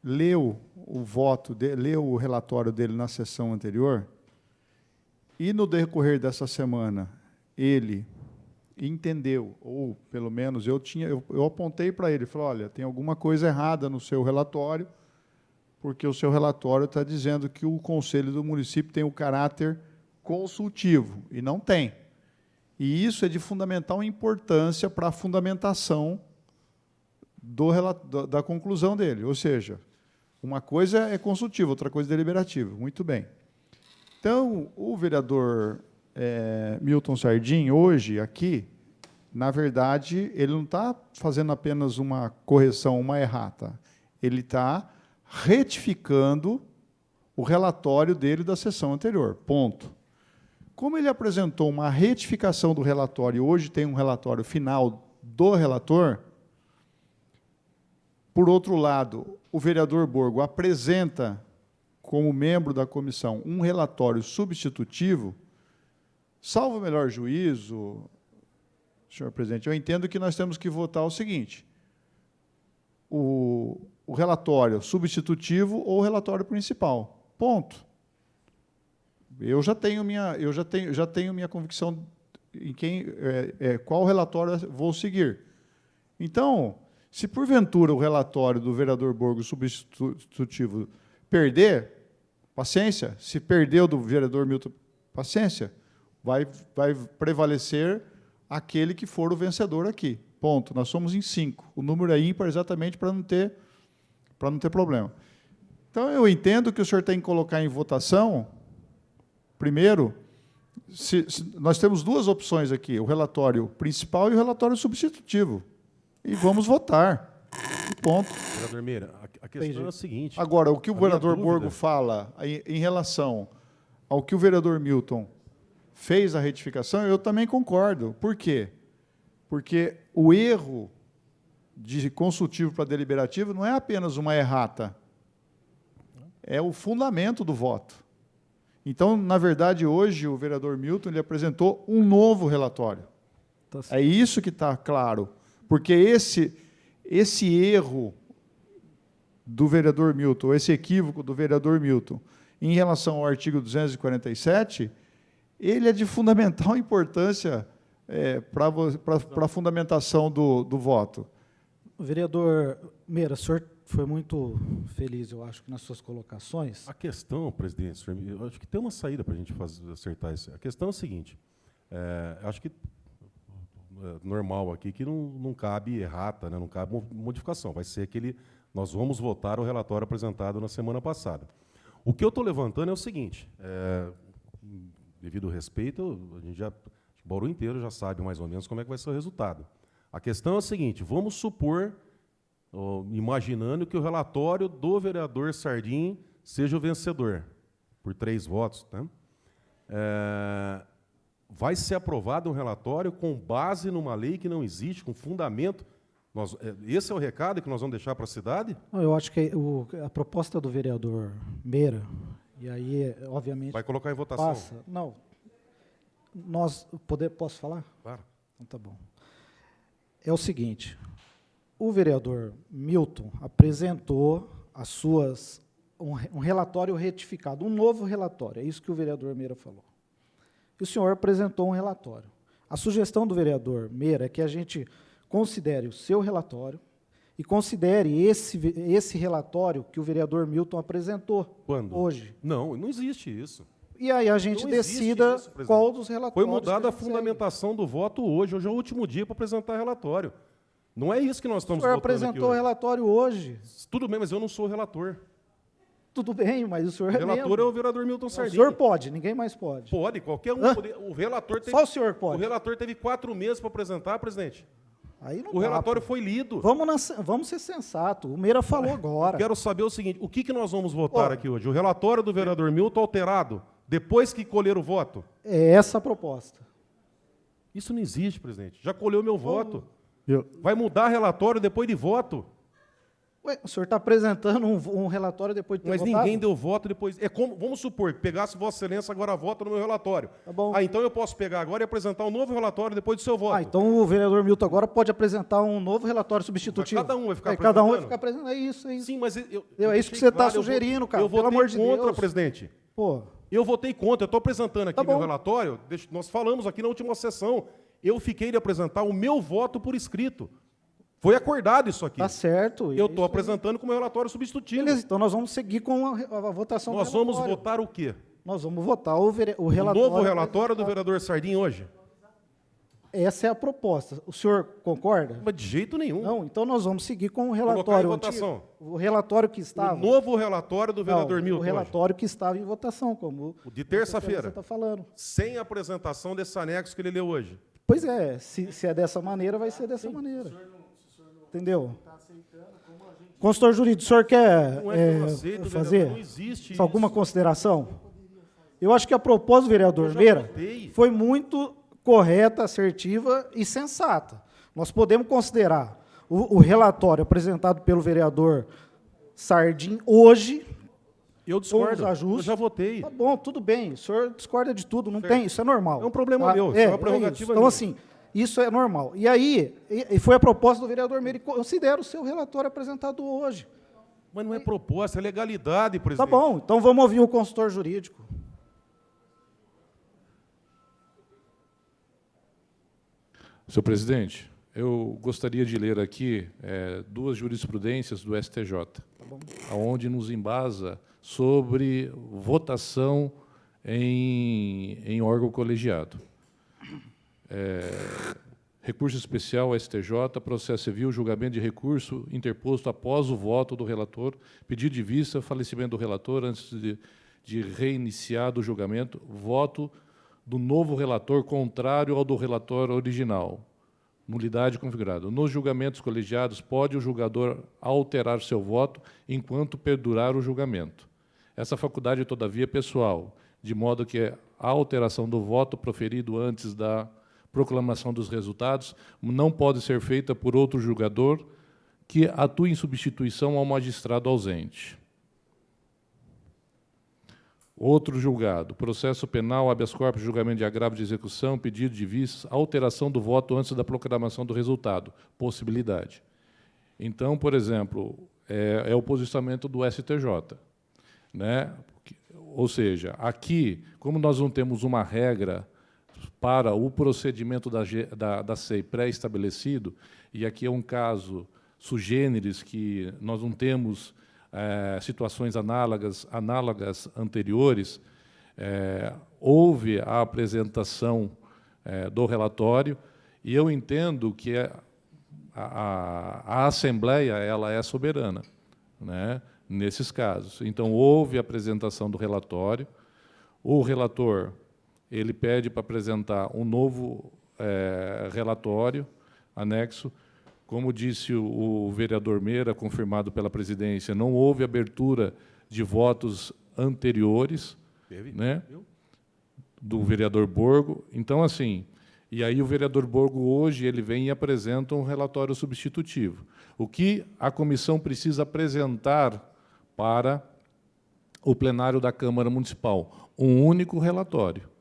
leu o relatório dele na sessão anterior, e no decorrer dessa semana ele entendeu, ou pelo menos eu apontei para ele, falei, olha, tem alguma coisa errada no seu relatório, porque o seu relatório está dizendo que o Conselho do Município tem o caráter consultivo, e não tem. E isso é de fundamental importância para a fundamentação da conclusão dele. Ou seja, uma coisa é consultiva, outra coisa é deliberativa. Muito bem. Então, o vereador Milton Sardim, hoje, aqui, na verdade, ele não está fazendo apenas uma correção, uma errata. Ele está retificando o relatório dele da sessão anterior. Ponto. Como ele apresentou uma retificação do relatório, e hoje tem um relatório final do relator, por outro lado, o vereador Borgo apresenta, como membro da comissão, um relatório substitutivo, salvo o melhor juízo, senhor presidente, eu entendo que nós temos que votar o seguinte, o relatório substitutivo ou o relatório principal. Ponto. Eu já tenho minha convicção em qual relatório eu vou seguir. Então, se porventura o relatório do vereador Borgo substitutivo perder, paciência. Se perdeu do vereador Milton, paciência. Vai prevalecer aquele que for o vencedor aqui. Ponto. Nós somos em 5. O número é ímpar exatamente para não ter problema. Então, eu entendo que o senhor tem que colocar em votação, primeiro, nós temos duas opções aqui, o relatório principal e o relatório substitutivo. E vamos votar. E ponto. Vereador Meira, a questão é a seguinte... Agora, o que o vereador Borgo fala em relação ao que o vereador Milton fez a retificação, eu também concordo. Por quê? Porque o erro de consultivo para deliberativo não é apenas uma errata. é o fundamento do voto. Então, na verdade, hoje o vereador Milton ele apresentou um novo relatório. É isso que está claro, porque esse erro do vereador Milton, esse equívoco do vereador Milton, em relação ao artigo 247, ele é de fundamental importância para a fundamentação do voto. Vereador Meira, o senhor foi muito feliz, eu acho, nas suas colocações. A questão, presidente, eu acho que tem uma saída para a gente acertar isso. A questão é a seguinte, acho que normal aqui que não cabe errata, né, não cabe modificação, vai ser nós vamos votar o relatório apresentado na semana passada. O que eu estou levantando é o seguinte, devido ao respeito, a gente o Bauru inteiro já sabe mais ou menos como é que vai ser o resultado. A questão é a seguinte, vamos supor, imaginando que o relatório do vereador Sardim seja o vencedor, por 3 votos, né? Vai ser aprovado um relatório com base numa lei que não existe, com fundamento. Esse é o recado que nós vamos deixar para a cidade? Não, eu acho que a proposta do vereador Meira, e aí, obviamente... Vai colocar em votação? Passa. Não. Posso falar? Claro. Então tá bom. É o seguinte, o vereador Milton apresentou um relatório retificado, um novo relatório, é isso que o vereador Meira falou. E o senhor apresentou um relatório. A sugestão do vereador Meira é que a gente considere o seu relatório e considere esse relatório que o vereador Milton apresentou. Quando? Hoje. Não existe isso. E aí a gente decida qual dos relatórios... Foi mudada a fundamentação do voto hoje. Hoje é o último dia para apresentar relatório. Não é isso que nós estamos votando aqui hoje. O senhor apresentou o relatório hoje. Tudo bem, mas eu não sou relator. Tudo bem, mas o senhor O relator é o vereador Milton Sardim. O senhor pode, ninguém mais pode. Pode, qualquer um. O relator teve, só o senhor pode. O relator teve 4 meses para apresentar, presidente. Aí não o relatório foi lido. Vamos ser sensato. O Meira falou agora. Eu quero saber o seguinte, o que nós vamos votar aqui hoje? O relatório do vereador Milton alterado, depois que colher o voto? É essa a proposta. Isso não existe, presidente. Já colheu meu voto. Vai mudar relatório depois de voto? Ué, o senhor está apresentando um relatório depois de ter votado? Mas ninguém deu voto depois. Vamos supor que pegasse Vossa Excelência agora vota no meu relatório. Tá bom. Então eu posso pegar agora e apresentar um novo relatório depois do seu voto. Então o vereador Milton agora pode apresentar um novo relatório substitutivo. Mas cada um vai ficar apresentando. Cada um vai ficar apresentando. É isso. Sim, mas é isso que você está sugerindo, cara. Eu votei pelo amor de contra, Deus. presidente. Pô. Eu votei contra. Eu estou apresentando aqui meu relatório. Nós falamos aqui na última sessão. Eu fiquei de apresentar o meu voto por escrito. Foi acordado isso aqui. Tá certo. Eu estou apresentando como relatório substitutivo. Beleza, então nós vamos seguir com a votação do Nós vamos votar o quê? Nós vamos votar o relatório. O novo relatório do vereador Sardim hoje? Essa é a proposta. O senhor concorda? Mas de jeito nenhum. Não, então nós vamos seguir com o Colocar relatório em votação. antigo. O relatório que estava... O novo relatório do vereador Milton o relatório que estava em votação, como o de terça-feira. Você está falando. Sem apresentação desse anexo que ele leu hoje. Pois é, se é dessa maneira, vai ser dessa maneira. Entendeu? Consultor jurídico, o senhor quer fazer alguma consideração? Eu acho que a proposta do vereador Meira foi muito correta, assertiva e sensata. Nós podemos considerar o relatório apresentado pelo vereador Sardim hoje. Eu discordo, com os ajustes. Eu já votei. Tá bom, tudo bem, o senhor discorda de tudo, não tem, isso é normal. É um problema meu, é uma prerrogativa minha. Então, assim, isso é normal. E aí, foi a proposta do vereador Meira, e considero o seu relatório apresentado hoje. Mas não é proposta, é legalidade, presidente. Tá bom, então vamos ouvir o consultor jurídico. Senhor presidente, eu gostaria de ler aqui 2 jurisprudências do STJ, onde nos embasa sobre votação em órgão colegiado. Recurso especial STJ, processo civil, julgamento de recurso interposto após o voto do relator, pedido de vista, falecimento do relator antes de reiniciado o julgamento, voto do novo relator contrário ao do relator original, nulidade configurada. Nos julgamentos colegiados, pode o julgador alterar seu voto enquanto perdurar o julgamento. Essa faculdade, todavia, é pessoal, de modo que a alteração do voto proferido antes da proclamação dos resultados não pode ser feita por outro julgador que atue em substituição ao magistrado ausente. Outro julgado. Processo penal, habeas corpus, julgamento de agravo de execução, pedido de vistas, alteração do voto antes da proclamação do resultado. Possibilidade. Então, por exemplo, é o posicionamento do STJ. Né? Ou seja, aqui, como nós não temos uma regra para o procedimento da SEI pré-estabelecido, e aqui é um caso sui generis, que nós não temos situações análogas anteriores, houve a apresentação do relatório, e eu entendo que a Assembleia ela é soberana, né, nesses casos. Então, houve a apresentação do relatório, o relator ele pede para apresentar um novo relatório, anexo. Como disse o vereador Meira, confirmado pela presidência, não houve abertura de votos anteriores, né, do vereador Borgo. Então, assim, e aí o vereador Borgo hoje ele vem e apresenta um relatório substitutivo. O que a comissão precisa apresentar para o plenário da Câmara Municipal? Um único relatório.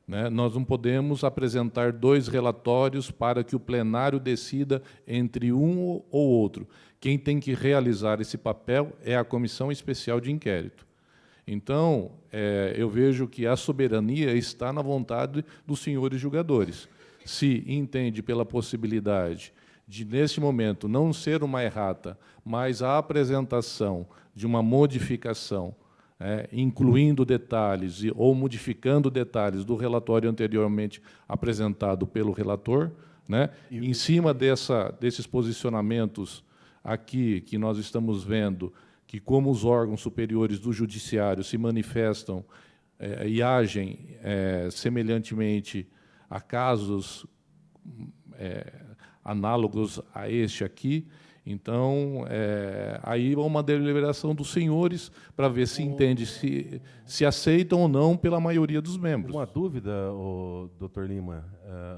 Né? Nós não podemos apresentar 2 relatórios para que o plenário decida entre um ou outro. Quem tem que realizar esse papel é a Comissão Especial de Inquérito. Então, eu vejo que a soberania está na vontade dos senhores julgadores. Se entende pela possibilidade de, nesse momento, não ser uma errata, mas a apresentação de uma modificação, incluindo detalhes ou modificando detalhes do relatório anteriormente apresentado pelo relator, né? Em cima desses posicionamentos aqui que nós estamos vendo, que como os órgãos superiores do judiciário se manifestam e agem semelhantemente a casos análogos a este aqui. Então, aí é uma deliberação dos senhores para ver se entende, se aceitam ou não pela maioria dos membros. Uma dúvida, doutor Lima.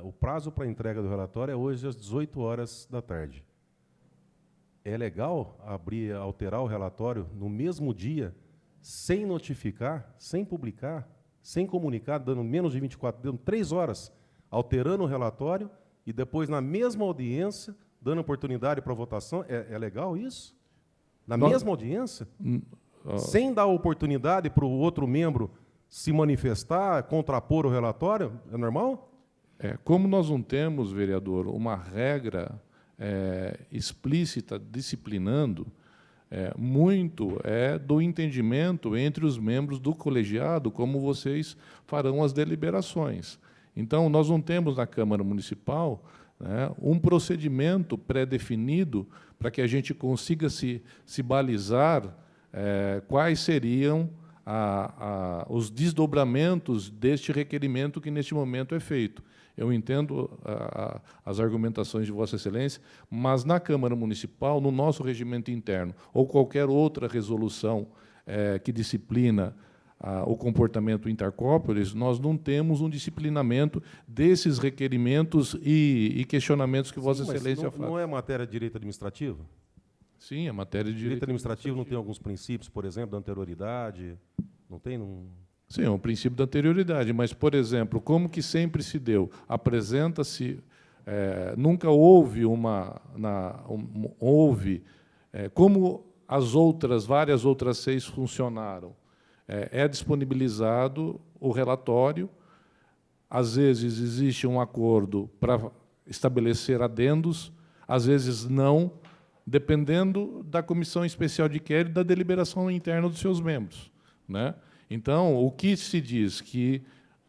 O prazo para a entrega do relatório é hoje às 18 horas da tarde. É legal alterar o relatório no mesmo dia, sem notificar, sem publicar, sem comunicar, dando menos de 24, dando 3 horas, alterando o relatório, e depois, na mesma audiência, dando oportunidade para votação? É legal isso? Na mesma audiência? Sem dar oportunidade para o outro membro se manifestar, contrapor o relatório? É normal? Como nós não temos, vereador, uma regra explícita disciplinando, muito do entendimento entre os membros do colegiado, como vocês farão as deliberações. Então, nós não temos na Câmara Municipal um procedimento pré-definido para que a gente consiga se balizar quais seriam os desdobramentos deste requerimento que, neste momento, é feito. Eu entendo as argumentações de Vossa Excelência, mas na Câmara Municipal, no nosso regimento interno, ou qualquer outra resolução que disciplina o comportamento intercorporis, nós não temos um disciplinamento desses requerimentos e questionamentos que Vossa Excelência faz. Não é matéria de direito administrativo? Sim, é matéria de direito administrativo. Não tem alguns princípios, por exemplo, da anterioridade? Não tem? Sim, é um princípio da anterioridade, mas, por exemplo, como que sempre se deu? Apresenta-se, nunca houve como várias outras 6 funcionaram. É disponibilizado o relatório, às vezes existe um acordo para estabelecer adendos, às vezes não, dependendo da Comissão Especial de Inquérito e da deliberação interna dos seus membros, né? Então, o que se diz? Que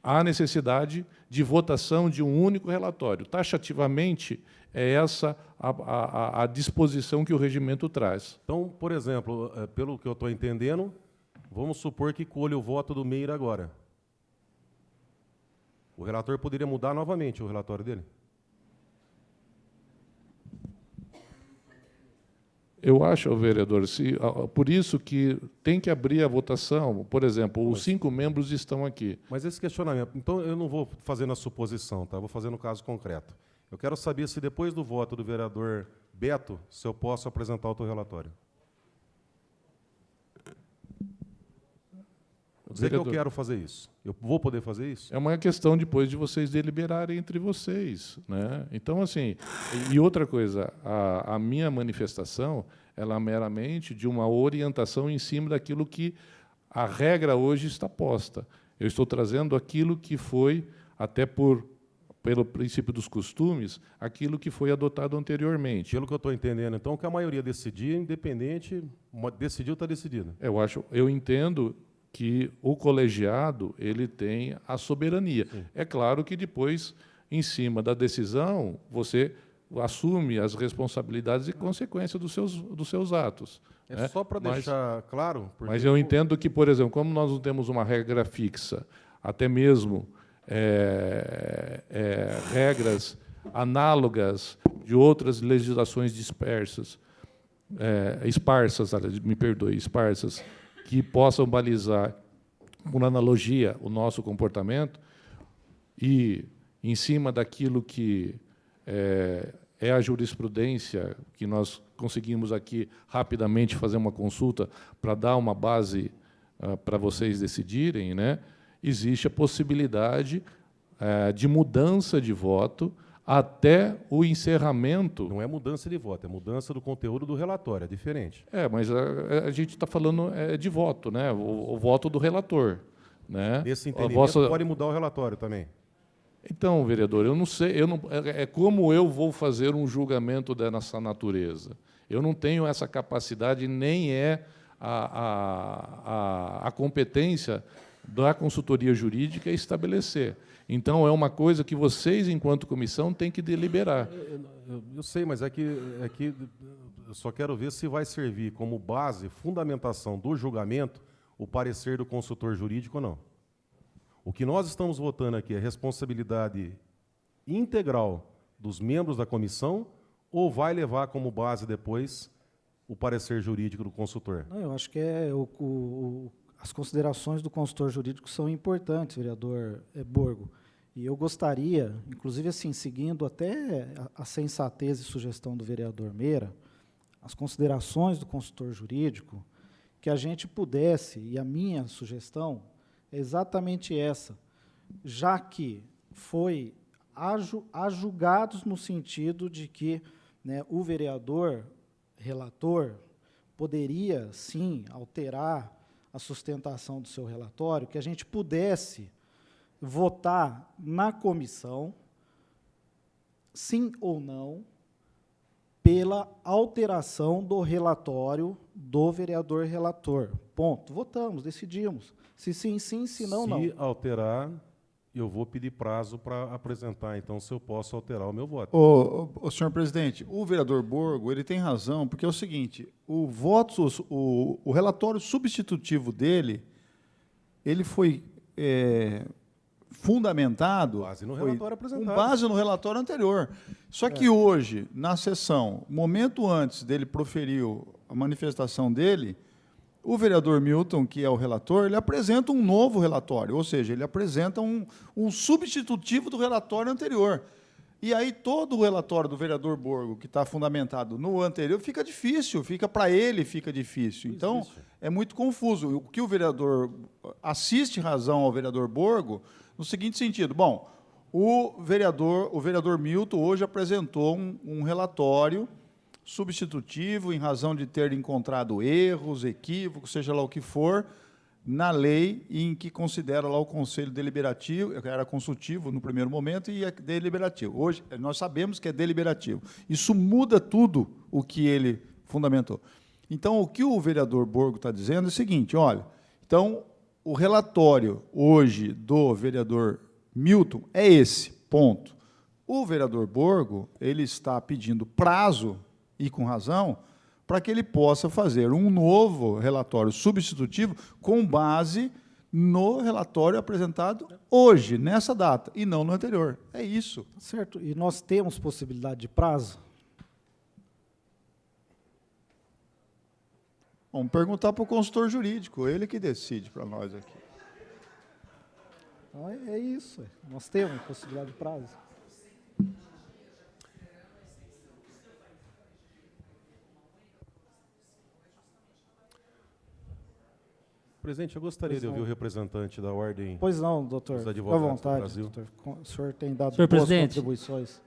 há necessidade de votação de um único relatório. Taxativamente, é essa a disposição que o regimento traz. Então, por exemplo, pelo que eu estou entendendo, vamos supor que colhe o voto do Meira agora. O relator poderia mudar novamente o relatório dele? Eu acho, vereador, por isso que tem que abrir a votação. Por exemplo, os 5 membros estão aqui. Mas esse questionamento, então eu não vou fazer na suposição, tá? Vou fazer no caso concreto. Eu quero saber se depois do voto do vereador Beto, se eu posso apresentar o teu relatório. Dizer que eu Vereador, quero fazer isso. Eu vou poder fazer isso? é uma questão depois de vocês deliberarem entre vocês, né? Então, assim, e outra coisa, a minha manifestação, ela é meramente de uma orientação em cima daquilo que a regra hoje está posta. Eu estou trazendo aquilo que foi, até pelo princípio dos costumes, aquilo que foi adotado anteriormente. Pelo que eu estou entendendo, então, que a maioria decidir, independente, decidiu, está decidido. Eu entendo que o colegiado ele tem a soberania. Sim. É claro que depois, em cima da decisão, você assume as responsabilidades e consequências dos seus atos. É né? só para Mas- deixar claro. Porque, Mas eu entendo que, por exemplo, como nós não temos uma regra fixa, até mesmo regras análogas de outras legislações esparsas, que possam balizar, por analogia, o nosso comportamento, e, em cima daquilo que é a jurisprudência, que nós conseguimos aqui rapidamente fazer uma consulta para dar uma base para vocês decidirem, né? Existe a possibilidade de mudança de voto até o encerramento. não é mudança de voto, é mudança do conteúdo do relatório, é diferente. Mas a gente está falando de voto, né? O voto do relator, né? Nesse A entendimento, vossa- pode mudar o relatório também. Então, vereador, eu não sei, é como eu vou fazer um julgamento dessa natureza. Eu não tenho essa capacidade, nem é a competência da consultoria jurídica estabelecer. Então, é uma coisa que vocês, enquanto comissão, têm que deliberar. Eu sei, mas é que eu só quero ver se vai servir como base, fundamentação do julgamento, o parecer do consultor jurídico ou não. O que nós estamos votando aqui é responsabilidade integral dos membros da comissão ou vai levar como base depois o parecer jurídico do consultor? Não, eu acho que as considerações do consultor jurídico são importantes, vereador Borgo. E eu gostaria, inclusive assim, seguindo até a sensatez e sugestão do vereador Meira, as considerações do consultor jurídico, que a gente pudesse, e a minha sugestão é exatamente essa, já que foi julgados no sentido de que, né, o vereador relator poderia, sim, alterar a sustentação do seu relatório, que a gente pudesse votar na comissão, sim ou não, pela alteração do relatório do vereador relator. Ponto. Votamos, decidimos. Se sim, sim, se não, não. Se alterar, eu vou pedir prazo para apresentar, então, se eu posso alterar o meu voto. Ô, senhor presidente, o vereador Borgo ele tem razão, porque é o seguinte, o relatório substitutivo dele, ele foi fundamentado Base no relatório apresentado. com base no relatório anterior. Só que hoje, na sessão, momento antes dele proferir a manifestação dele, o vereador Milton, que é o relator, ele apresenta um novo relatório, ou seja, ele apresenta um substitutivo do relatório anterior. E aí todo o relatório do vereador Borgo, que está fundamentado no anterior, fica difícil, fica difícil. Então, é muito confuso. O que o vereador assiste razão ao vereador Borgo no seguinte sentido: bom, o vereador Milton hoje apresentou um relatório substitutivo em razão de ter encontrado erros, equívocos, seja lá o que for, na lei em que considera lá o Conselho Deliberativo, era consultivo no primeiro momento e é deliberativo. Hoje, nós sabemos que é deliberativo. Isso muda tudo o que ele fundamentou. Então, o que o vereador Borgo está dizendo é o seguinte, olha, então, o relatório hoje do vereador Milton é esse, ponto. O vereador Borgo, ele está pedindo prazo, e com razão, para que ele possa fazer um novo relatório substitutivo com base no relatório apresentado hoje, nessa data, e não no anterior. É isso. Certo. E nós temos possibilidade de prazo? Vamos perguntar para o consultor jurídico, ele que decide para nós aqui. Então, é isso. Nós temos possibilidade de prazo. Presidente, eu gostaria de ouvir o representante da Ordem Pois não, doutor. dos Fica à Advogados do vontade, Brasil. doutor. O senhor tem dado Senhor boas presidente, contribuições.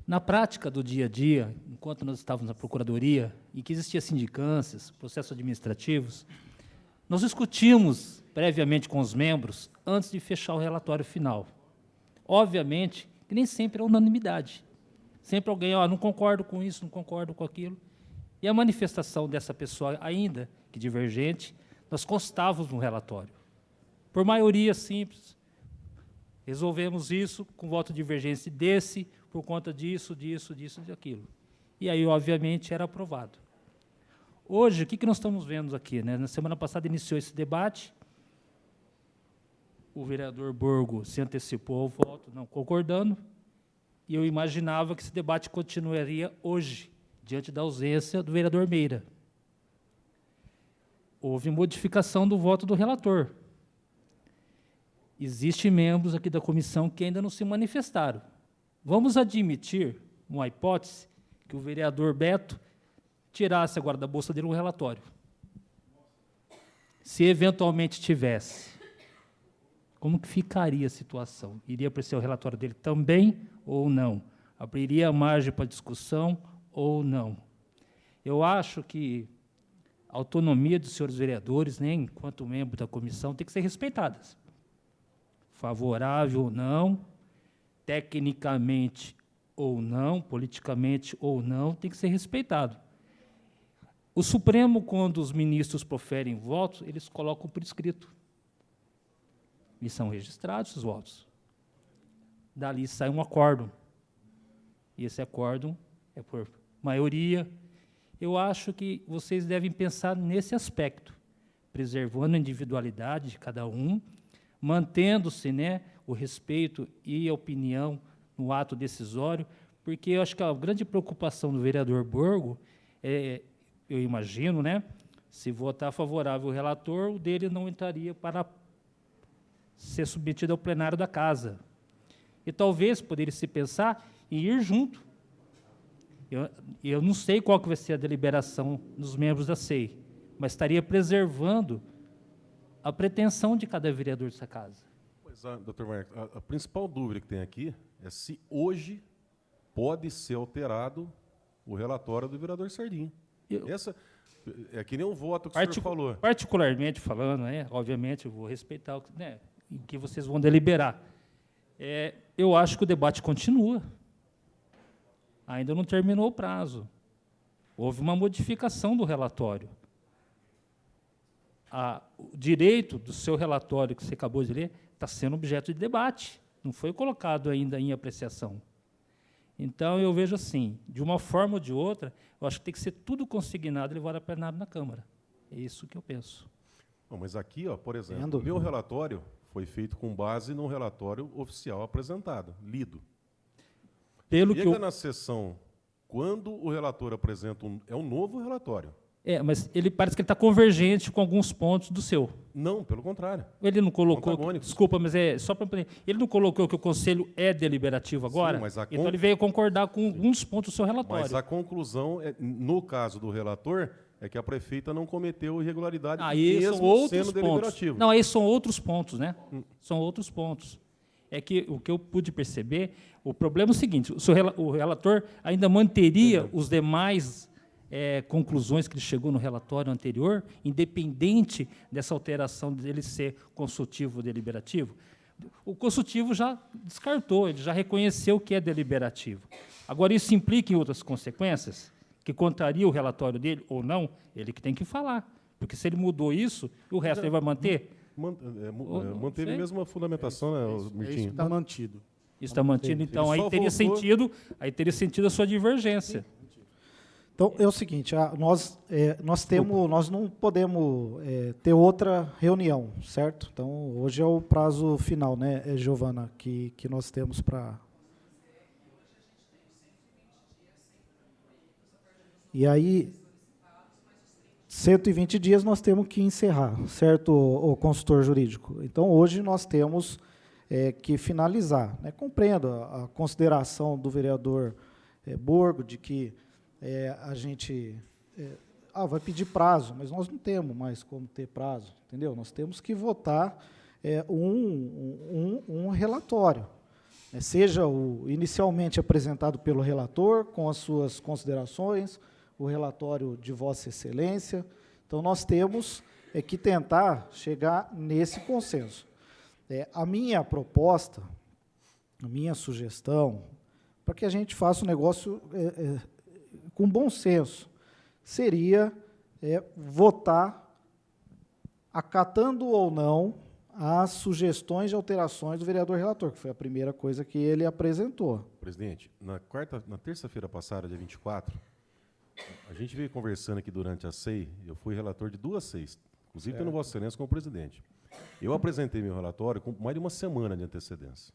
Na prática do dia a dia, enquanto nós estávamos na Procuradoria, e que existiam sindicâncias, processos administrativos, nós discutimos previamente com os membros antes de fechar o relatório final. Obviamente que nem sempre é unanimidade. Sempre alguém, não concordo com isso, não concordo com aquilo. E a manifestação dessa pessoa, ainda que divergente, nós constávamos no relatório. Por maioria simples, resolvemos isso com voto de divergência desse, por conta disso, disso, disso e daquilo. E aí, obviamente, era aprovado. Hoje, o que nós estamos vendo aqui, né? Na semana passada iniciou esse debate, o vereador Borgo se antecipou ao voto, não concordando, e eu imaginava que esse debate continuaria hoje, diante da ausência do vereador Meira. Houve modificação do voto do relator. Existem membros aqui da comissão que ainda não se manifestaram. Vamos admitir, uma hipótese, que o vereador Beto tirasse agora da bolsa dele um relatório. Se eventualmente tivesse, como que ficaria a situação? Iria para o relatório dele também ou não? Abriria margem para discussão ou não? Eu acho que a autonomia dos senhores vereadores, né, enquanto membro da comissão, tem que ser respeitada. Favorável ou não, tecnicamente ou não, politicamente ou não, tem que ser respeitado. O Supremo, quando os ministros proferem votos, eles colocam por escrito. E são registrados os votos. Dali sai um acórdão. E esse acórdão é por maioria. Eu acho que vocês devem pensar nesse aspecto, preservando a individualidade de cada um, mantendo-se, né, o respeito e a opinião no ato decisório, porque eu acho que a grande preocupação do vereador Borgo é, eu imagino, né, se votar favorável ao relator, o dele não entraria para ser submetido ao plenário da casa. E talvez poderia se pensar em ir junto. Eu não sei qual que vai ser a deliberação dos membros da SEI, mas estaria preservando a pretensão de cada vereador dessa casa. Pois é, doutor Marcos, a principal dúvida que tem aqui é se hoje pode ser alterado o relatório do vereador Sardinha. Essa é que nem o voto que o senhor falou. Particularmente falando, né, obviamente, eu vou respeitar né, o que vocês vão deliberar. Eu acho que o debate continua. Ainda não terminou o prazo. Houve uma modificação do relatório. O direito do seu relatório, que você acabou de ler, está sendo objeto de debate. Não foi colocado ainda em apreciação. Então, eu vejo assim, de uma forma ou de outra, eu acho que tem que ser tudo consignado e levado a plenário na Câmara. É isso que eu penso. Bom, mas aqui, por exemplo, o meu relatório foi feito com base num relatório oficial apresentado, lido. Chega na sessão, quando o relator apresenta é um novo relatório. Mas ele parece que ele está convergente com alguns pontos do seu. Não, pelo contrário. Ele não colocou... Desculpa, mas só para... Ele não colocou que o Conselho é deliberativo agora? Sim, mas então ele veio concordar com alguns pontos do seu relatório. Mas a conclusão, no caso do relator, é que a prefeita não cometeu irregularidade mesmo sendo deliberativo. Não, aí são outros pontos, né? São outros pontos. É que o que eu pude perceber, o problema é o seguinte, o relator ainda manteria os demais... conclusões que ele chegou no relatório anterior, independente dessa alteração dele ser consultivo ou deliberativo. O consultivo já descartou, ele já reconheceu que é deliberativo. Agora, isso implica em outras consequências, que contraria o relatório dele ou não, ele que tem que falar. Porque se ele mudou isso, o resto ele vai manter? Manteve mesmo a fundamentação, né, Mirtinho? Isso está mantido. Isso está mantido, então aí teria sentido a sua divergência. Então, é o seguinte, nós não podemos ter outra reunião, certo? Então, hoje é o prazo final, né, Giovana, que nós temos para... E aí, 120 dias nós temos que encerrar, certo, o consultor jurídico? Então, hoje nós temos que finalizar. Né? Compreendo a consideração do vereador Borgo de que a gente vai pedir prazo, mas nós não temos mais como ter prazo, entendeu? Nós temos que votar um relatório, seja inicialmente apresentado pelo relator, com as suas considerações, o relatório de Vossa Excelência. Então, nós temos que tentar chegar nesse consenso. A minha proposta, a minha sugestão, para que a gente faça um negócio com bom senso, seria votar acatando ou não as sugestões de alterações do vereador relator, que foi a primeira coisa que ele apresentou. Presidente, na terça-feira passada, dia 24, a gente veio conversando aqui durante a SEI, eu fui relator de 2 SEIs, inclusive pelo Vossa Excelência como presidente. Eu apresentei meu relatório com mais de uma semana de antecedência.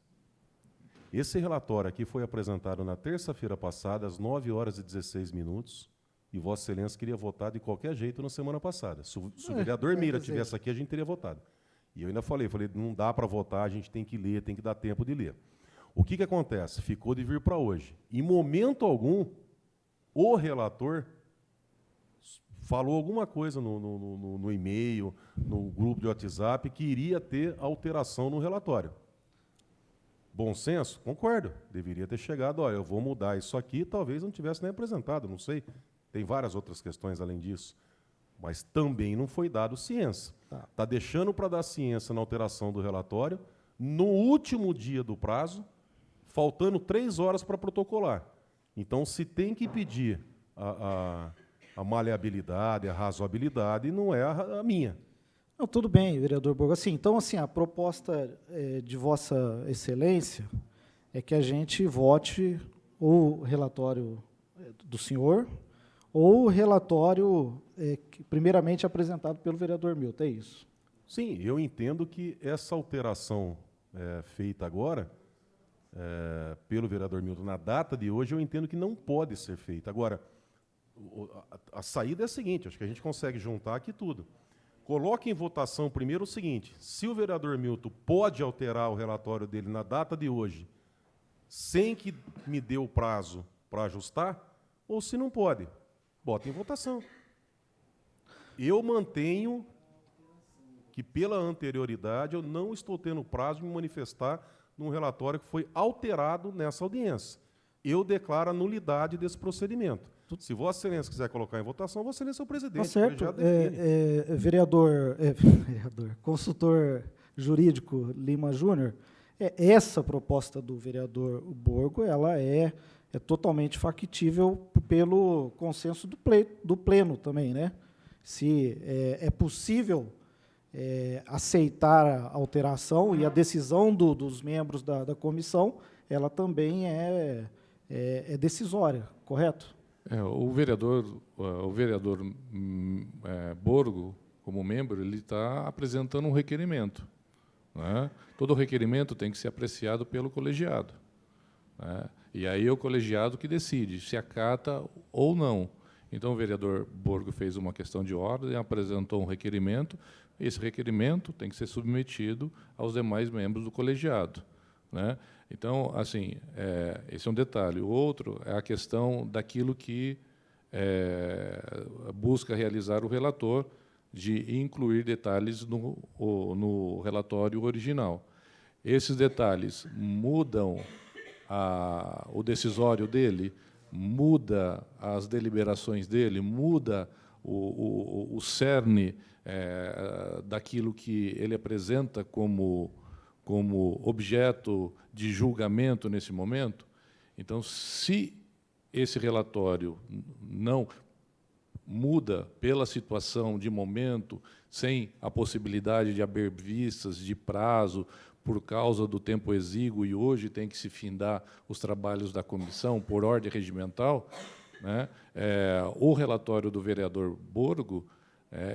Esse relatório aqui foi apresentado na terça-feira passada, às 9h16, e Vossa Excelência queria votar de qualquer jeito na semana passada. Se o vereador Mira estivesse aqui, a gente teria votado. E eu ainda falei, não dá para votar, a gente tem que ler, tem que dar tempo de ler. O que acontece? Ficou de vir para hoje. Em momento algum, o relator falou alguma coisa no e-mail, no grupo de WhatsApp, que iria ter alteração no relatório. Bom senso? Concordo. Deveria ter chegado, eu vou mudar isso aqui, talvez não tivesse nem apresentado, não sei. Tem várias outras questões além disso. Mas também não foi dado ciência. Está deixando para dar ciência na alteração do relatório, no último dia do prazo, faltando 3 horas para protocolar. Então, se tem que pedir a maleabilidade, a razoabilidade, não é a minha. Não, tudo bem, vereador Borgo. Então, a proposta de Vossa Excelência é que a gente vote o relatório do senhor ou o relatório primeiramente apresentado pelo vereador Milton, é isso? Sim, eu entendo que essa alteração feita agora pelo vereador Milton na data de hoje, eu entendo que não pode ser feita. Agora, a saída é a seguinte, acho que a gente consegue juntar aqui tudo. Coloque em votação primeiro o seguinte, se o vereador Milton pode alterar o relatório dele na data de hoje, sem que me dê o prazo para ajustar, ou se não pode, bota em votação. Eu mantenho que, pela anterioridade, eu não estou tendo prazo de me manifestar num relatório que foi alterado nessa audiência. Eu declaro a nulidade desse procedimento. Se Vossa Excelência quiser colocar em votação, Vossa Excelência é o presidente. Tá certo. Vereador, consultor jurídico Lima Júnior, essa proposta do vereador Borgo, ela é totalmente factível pelo consenso do pleno também, né? Se é possível aceitar a alteração e a decisão dos membros da comissão, ela também é decisória, correto? O vereador Borgo, como membro, ele está apresentando um requerimento, né? Todo requerimento tem que ser apreciado pelo colegiado, né? E aí é o colegiado que decide se acata ou não. Então, o vereador Borgo fez uma questão de ordem, apresentou um requerimento, esse requerimento tem que ser submetido aos demais membros do colegiado, né? Então, assim, esse é um detalhe. O outro é a questão daquilo que busca realizar o relator, de incluir detalhes no relatório original. Esses detalhes mudam o decisório dele, muda as deliberações dele, muda o cerne daquilo que ele apresenta como objeto de julgamento nesse momento. Então, se esse relatório não muda pela situação de momento, sem a possibilidade de haver vistas de prazo, por causa do tempo exíguo, e hoje tem que se findar os trabalhos da comissão por ordem regimental, né, o relatório do vereador Borgo,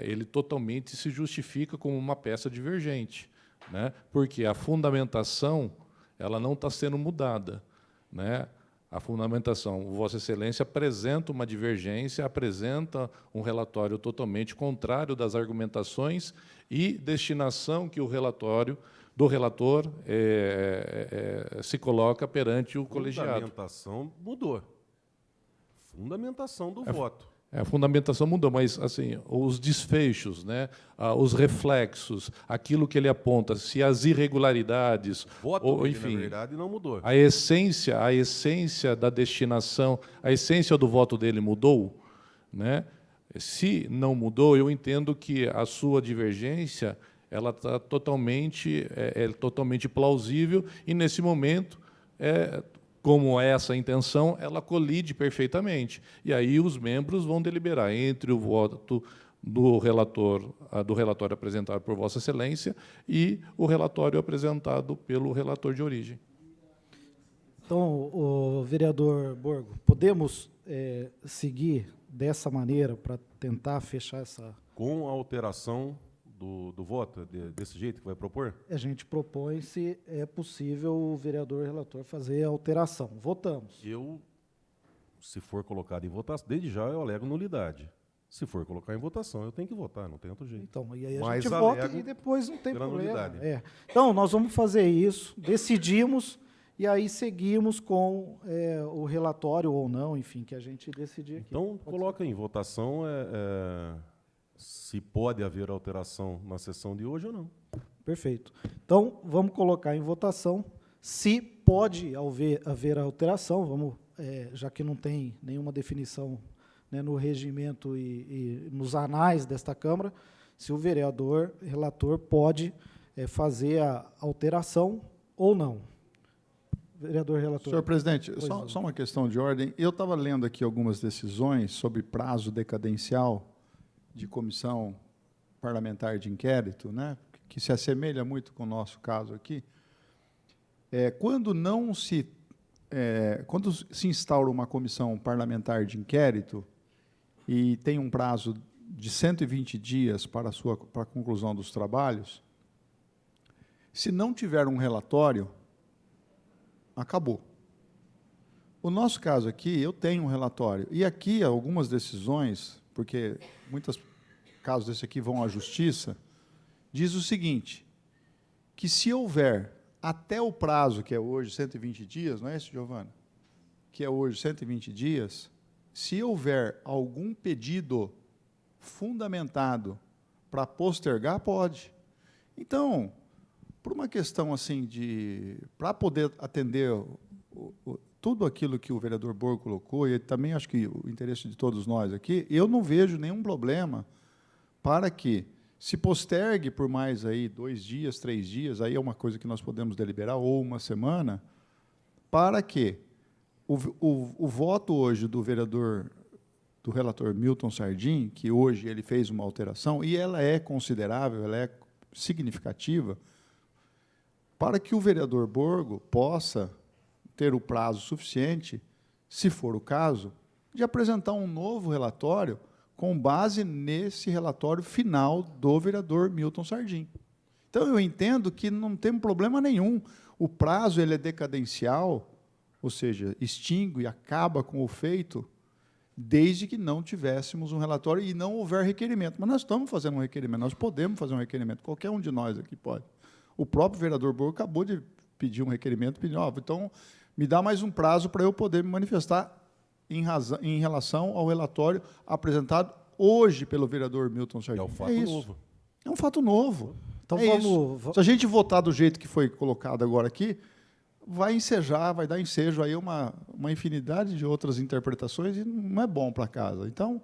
ele totalmente se justifica como uma peça divergente, né, porque a fundamentação ela não está sendo mudada, né? A fundamentação, Vossa Excelência apresenta uma divergência, apresenta um relatório totalmente contrário das argumentações e destinação que o relator se coloca perante o colegiado. Fundamentação mudou. Fundamentação do voto. A fundamentação mudou, mas assim, os desfechos, né, os reflexos, aquilo que ele aponta, se as irregularidades, O voto ou, dele, enfim, na verdade, não mudou. a essência da destinação, a essência do voto dele mudou, né? Se não mudou, eu entendo que a sua divergência ela está totalmente totalmente plausível e nesse momento como é essa a intenção, ela colide perfeitamente. E aí os membros vão deliberar entre o voto do relatório apresentado por Vossa Excelência e o relatório apresentado pelo relator de origem. Então, o vereador Borgo, podemos seguir dessa maneira para tentar fechar essa... Com a alteração do voto, desse jeito que vai propor? A gente propõe, se é possível, o vereador relator fazer a alteração. Votamos. Se for colocado em votação, desde já eu alego nulidade. Se for colocar em votação, eu tenho que votar, não tem outro jeito. Então, e aí a Mas gente vota alego e depois não tem pela problema. nulidade. Então, nós vamos fazer isso, decidimos, e aí seguimos com o relatório ou não, enfim, que a gente decidir aqui. Então, coloca em votação se pode haver alteração na sessão de hoje ou não. Perfeito. Então, vamos colocar em votação se pode haver alteração, vamos, já que não tem nenhuma definição, né, no regimento e nos anais desta Câmara, se o vereador relator pode fazer a alteração ou não. Vereador relator. Senhor presidente, só uma questão de ordem. Eu estava lendo aqui algumas decisões sobre prazo decadencial de comissão parlamentar de inquérito, né, que se assemelha muito com o nosso caso aqui. Quando se instaura uma comissão parlamentar de inquérito e tem um prazo de 120 dias para a conclusão dos trabalhos, se não tiver um relatório, acabou. O nosso caso aqui, eu tenho um relatório, e aqui algumas decisões, porque muitos casos desse aqui vão à justiça, diz o seguinte, que se houver até o prazo, que é hoje 120 dias, não é isso, Giovana? Que é hoje 120 dias, se houver algum pedido fundamentado para postergar, pode. Então, por uma questão assim para poder atender tudo aquilo que o vereador Borgo colocou, e também acho que o interesse de todos nós aqui, eu não vejo nenhum problema para que se postergue por mais aí 2 dias, 3 dias, aí é uma coisa que nós podemos deliberar, ou uma semana, para que o voto hoje do vereador, do relator Milton Sardim, que hoje ele fez uma alteração, e ela é considerável, ela é significativa, para que o vereador Borgo possa ter o prazo suficiente, se for o caso, de apresentar um novo relatório com base nesse relatório final do vereador Milton Sardim. Então, eu entendo que não tem problema nenhum. O prazo ele é decadencial, ou seja, extingue, acaba com o feito, desde que não tivéssemos um relatório e não houver requerimento. Mas nós estamos fazendo um requerimento, nós podemos fazer um requerimento, qualquer um de nós aqui pode. O próprio vereador Borgo acabou de pedir um requerimento, pediu, então, me dá mais um prazo para eu poder me manifestar em relação ao relatório apresentado hoje pelo vereador Milton Sardim. É um fato novo. É um fato novo. Então, Se a gente votar do jeito que foi colocado agora aqui, vai ensejar, vai dar ensejo aí uma infinidade de outras interpretações e não é bom para casa. Então,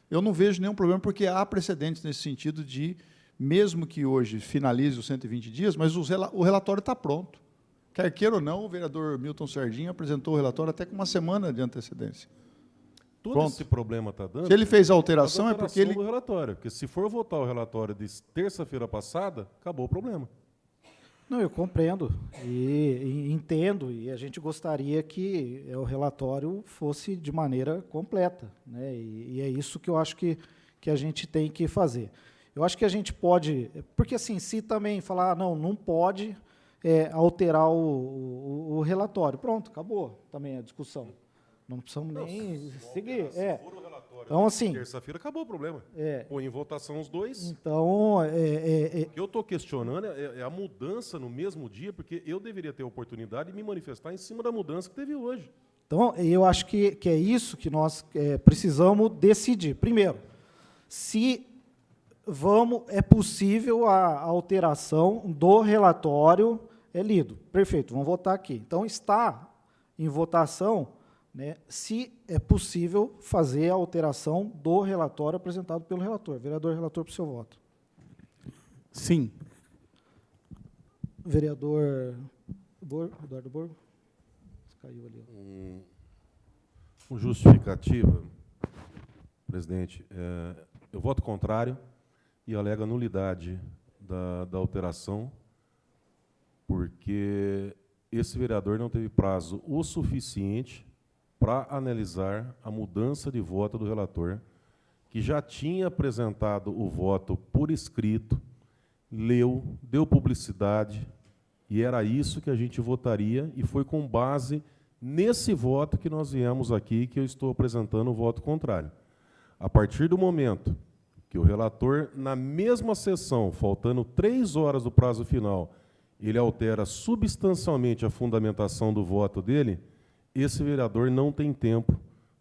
eu não vejo nenhum problema, porque há precedentes nesse sentido de, mesmo que hoje finalize os 120 dias, mas o relatório está pronto. Quer queira ou não, o vereador Milton Sardim apresentou o relatório até com uma semana de antecedência. Todo Pronto. esse problema está dando... Se ele fez a alteração, é porque ele... do relatório, porque se for votar o relatório de terça-feira passada, acabou o problema. Não, eu compreendo e entendo, e a gente gostaria que o relatório fosse de maneira completa, né? E é isso que eu acho que a gente tem que fazer. Eu acho que a gente pode, porque assim, se também falar, não pode alterar o relatório, pronto, acabou também a discussão. Não precisamos nem seguir. Se for o relatório Então, assim, terça-feira, acabou o problema. Põe em votação os dois. Então, O que eu estou questionando é a mudança no mesmo dia, porque eu deveria ter a oportunidade de me manifestar em cima da mudança que teve hoje. Então, eu acho que é isso que nós precisamos decidir. Primeiro, se é possível a alteração do relatório lido. Perfeito, vamos votar aqui. Então, está em votação, né, se é possível fazer a alteração do relatório apresentado pelo relator. Vereador relator, para o seu voto. Sim. Vereador Eduardo Borgo? Caiu ali. Com justificativa, presidente, eu voto contrário e alego a nulidade da alteração, porque esse vereador não teve prazo o suficiente para analisar a mudança de voto do relator, que já tinha apresentado o voto por escrito, leu, deu publicidade, e era isso que a gente votaria, e foi com base nesse voto que nós viemos aqui, que eu estou apresentando o voto contrário. A partir do momento que o relator, na mesma sessão, faltando 3 horas do prazo final, ele altera substancialmente a fundamentação do voto dele, esse vereador não tem tempo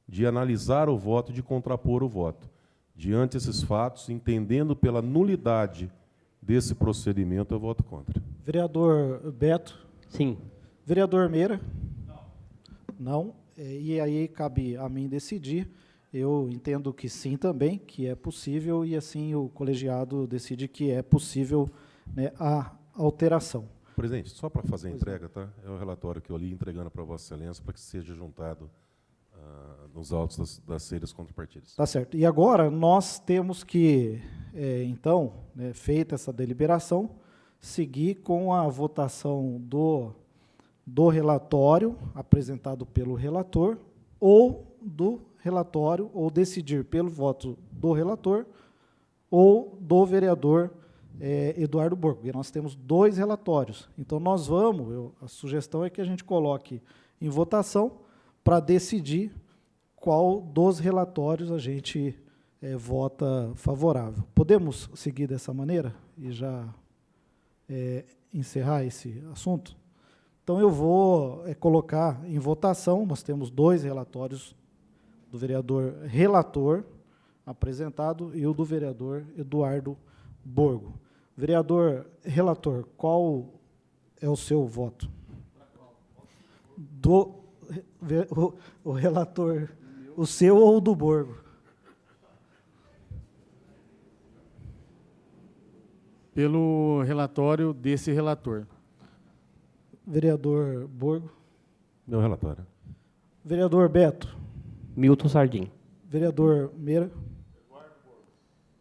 de analisar o voto, de contrapor o voto. Diante desses fatos, entendendo pela nulidade desse procedimento, eu voto contra. Vereador Beto? Sim. Vereador Meira? Não. E aí cabe a mim decidir. Eu entendo que sim também, que é possível, e assim o colegiado decide que é possível, né, a alteração. Presidente, só para fazer a entrega, tá? É o relatório que eu li entregando para Vossa Excelência para que seja juntado nos autos das seres contrapartidas. Tá certo. E agora nós temos que, então, né, feita essa deliberação, seguir com a votação do relatório apresentado pelo relator, ou do relatório, ou decidir pelo voto do relator, ou do vereador Eduardo Borgo, porque nós temos 2 relatórios. Então, nós vamos, a sugestão é que a gente coloque em votação para decidir qual dos relatórios a gente vota favorável. Podemos seguir dessa maneira e já encerrar esse assunto? Então, eu vou colocar em votação, nós temos 2 relatórios do vereador relator apresentado e o do vereador Eduardo Borgo. Vereador relator, qual é o seu voto? O relator, o seu ou o do Borgo? Pelo relatório desse relator. Vereador Borgo. Meu relatório. Vereador Beto. Milton Sardim. Vereador Meira.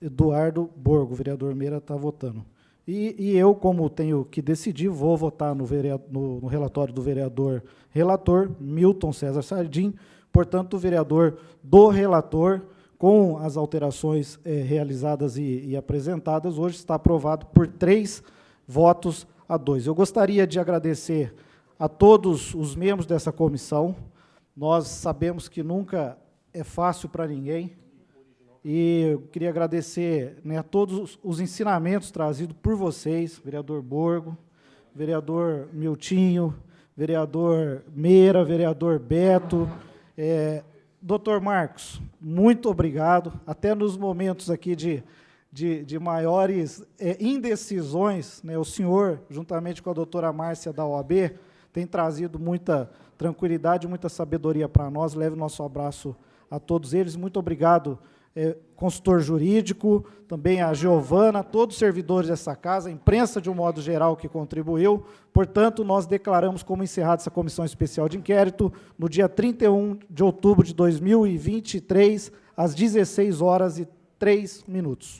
Eduardo Borgo. Vereador Meira está votando. E eu, como tenho que decidir, vou votar no relatório do vereador relator, Milton César Sardim. Portanto, o vereador do relator, com as alterações realizadas e apresentadas, hoje está aprovado por 3 votos a 2. Eu gostaria de agradecer a todos os membros dessa comissão. Nós sabemos que nunca é fácil para ninguém. E eu queria agradecer, né, a todos os ensinamentos trazidos por vocês, vereador Borgo, vereador Miltinho, vereador Meira, vereador Beto. Doutor Marcos, muito obrigado. Até nos momentos aqui de maiores indecisões, né, o senhor, juntamente com a doutora Márcia da OAB, tem trazido muita tranquilidade, muita sabedoria para nós. Leve o nosso abraço a todos eles. Muito obrigado, consultor jurídico, também a Giovana, todos os servidores dessa casa, a imprensa de um modo geral que contribuiu. Portanto, nós declaramos como encerrada essa comissão especial de inquérito no dia 31 de outubro de 2023, às 16h03.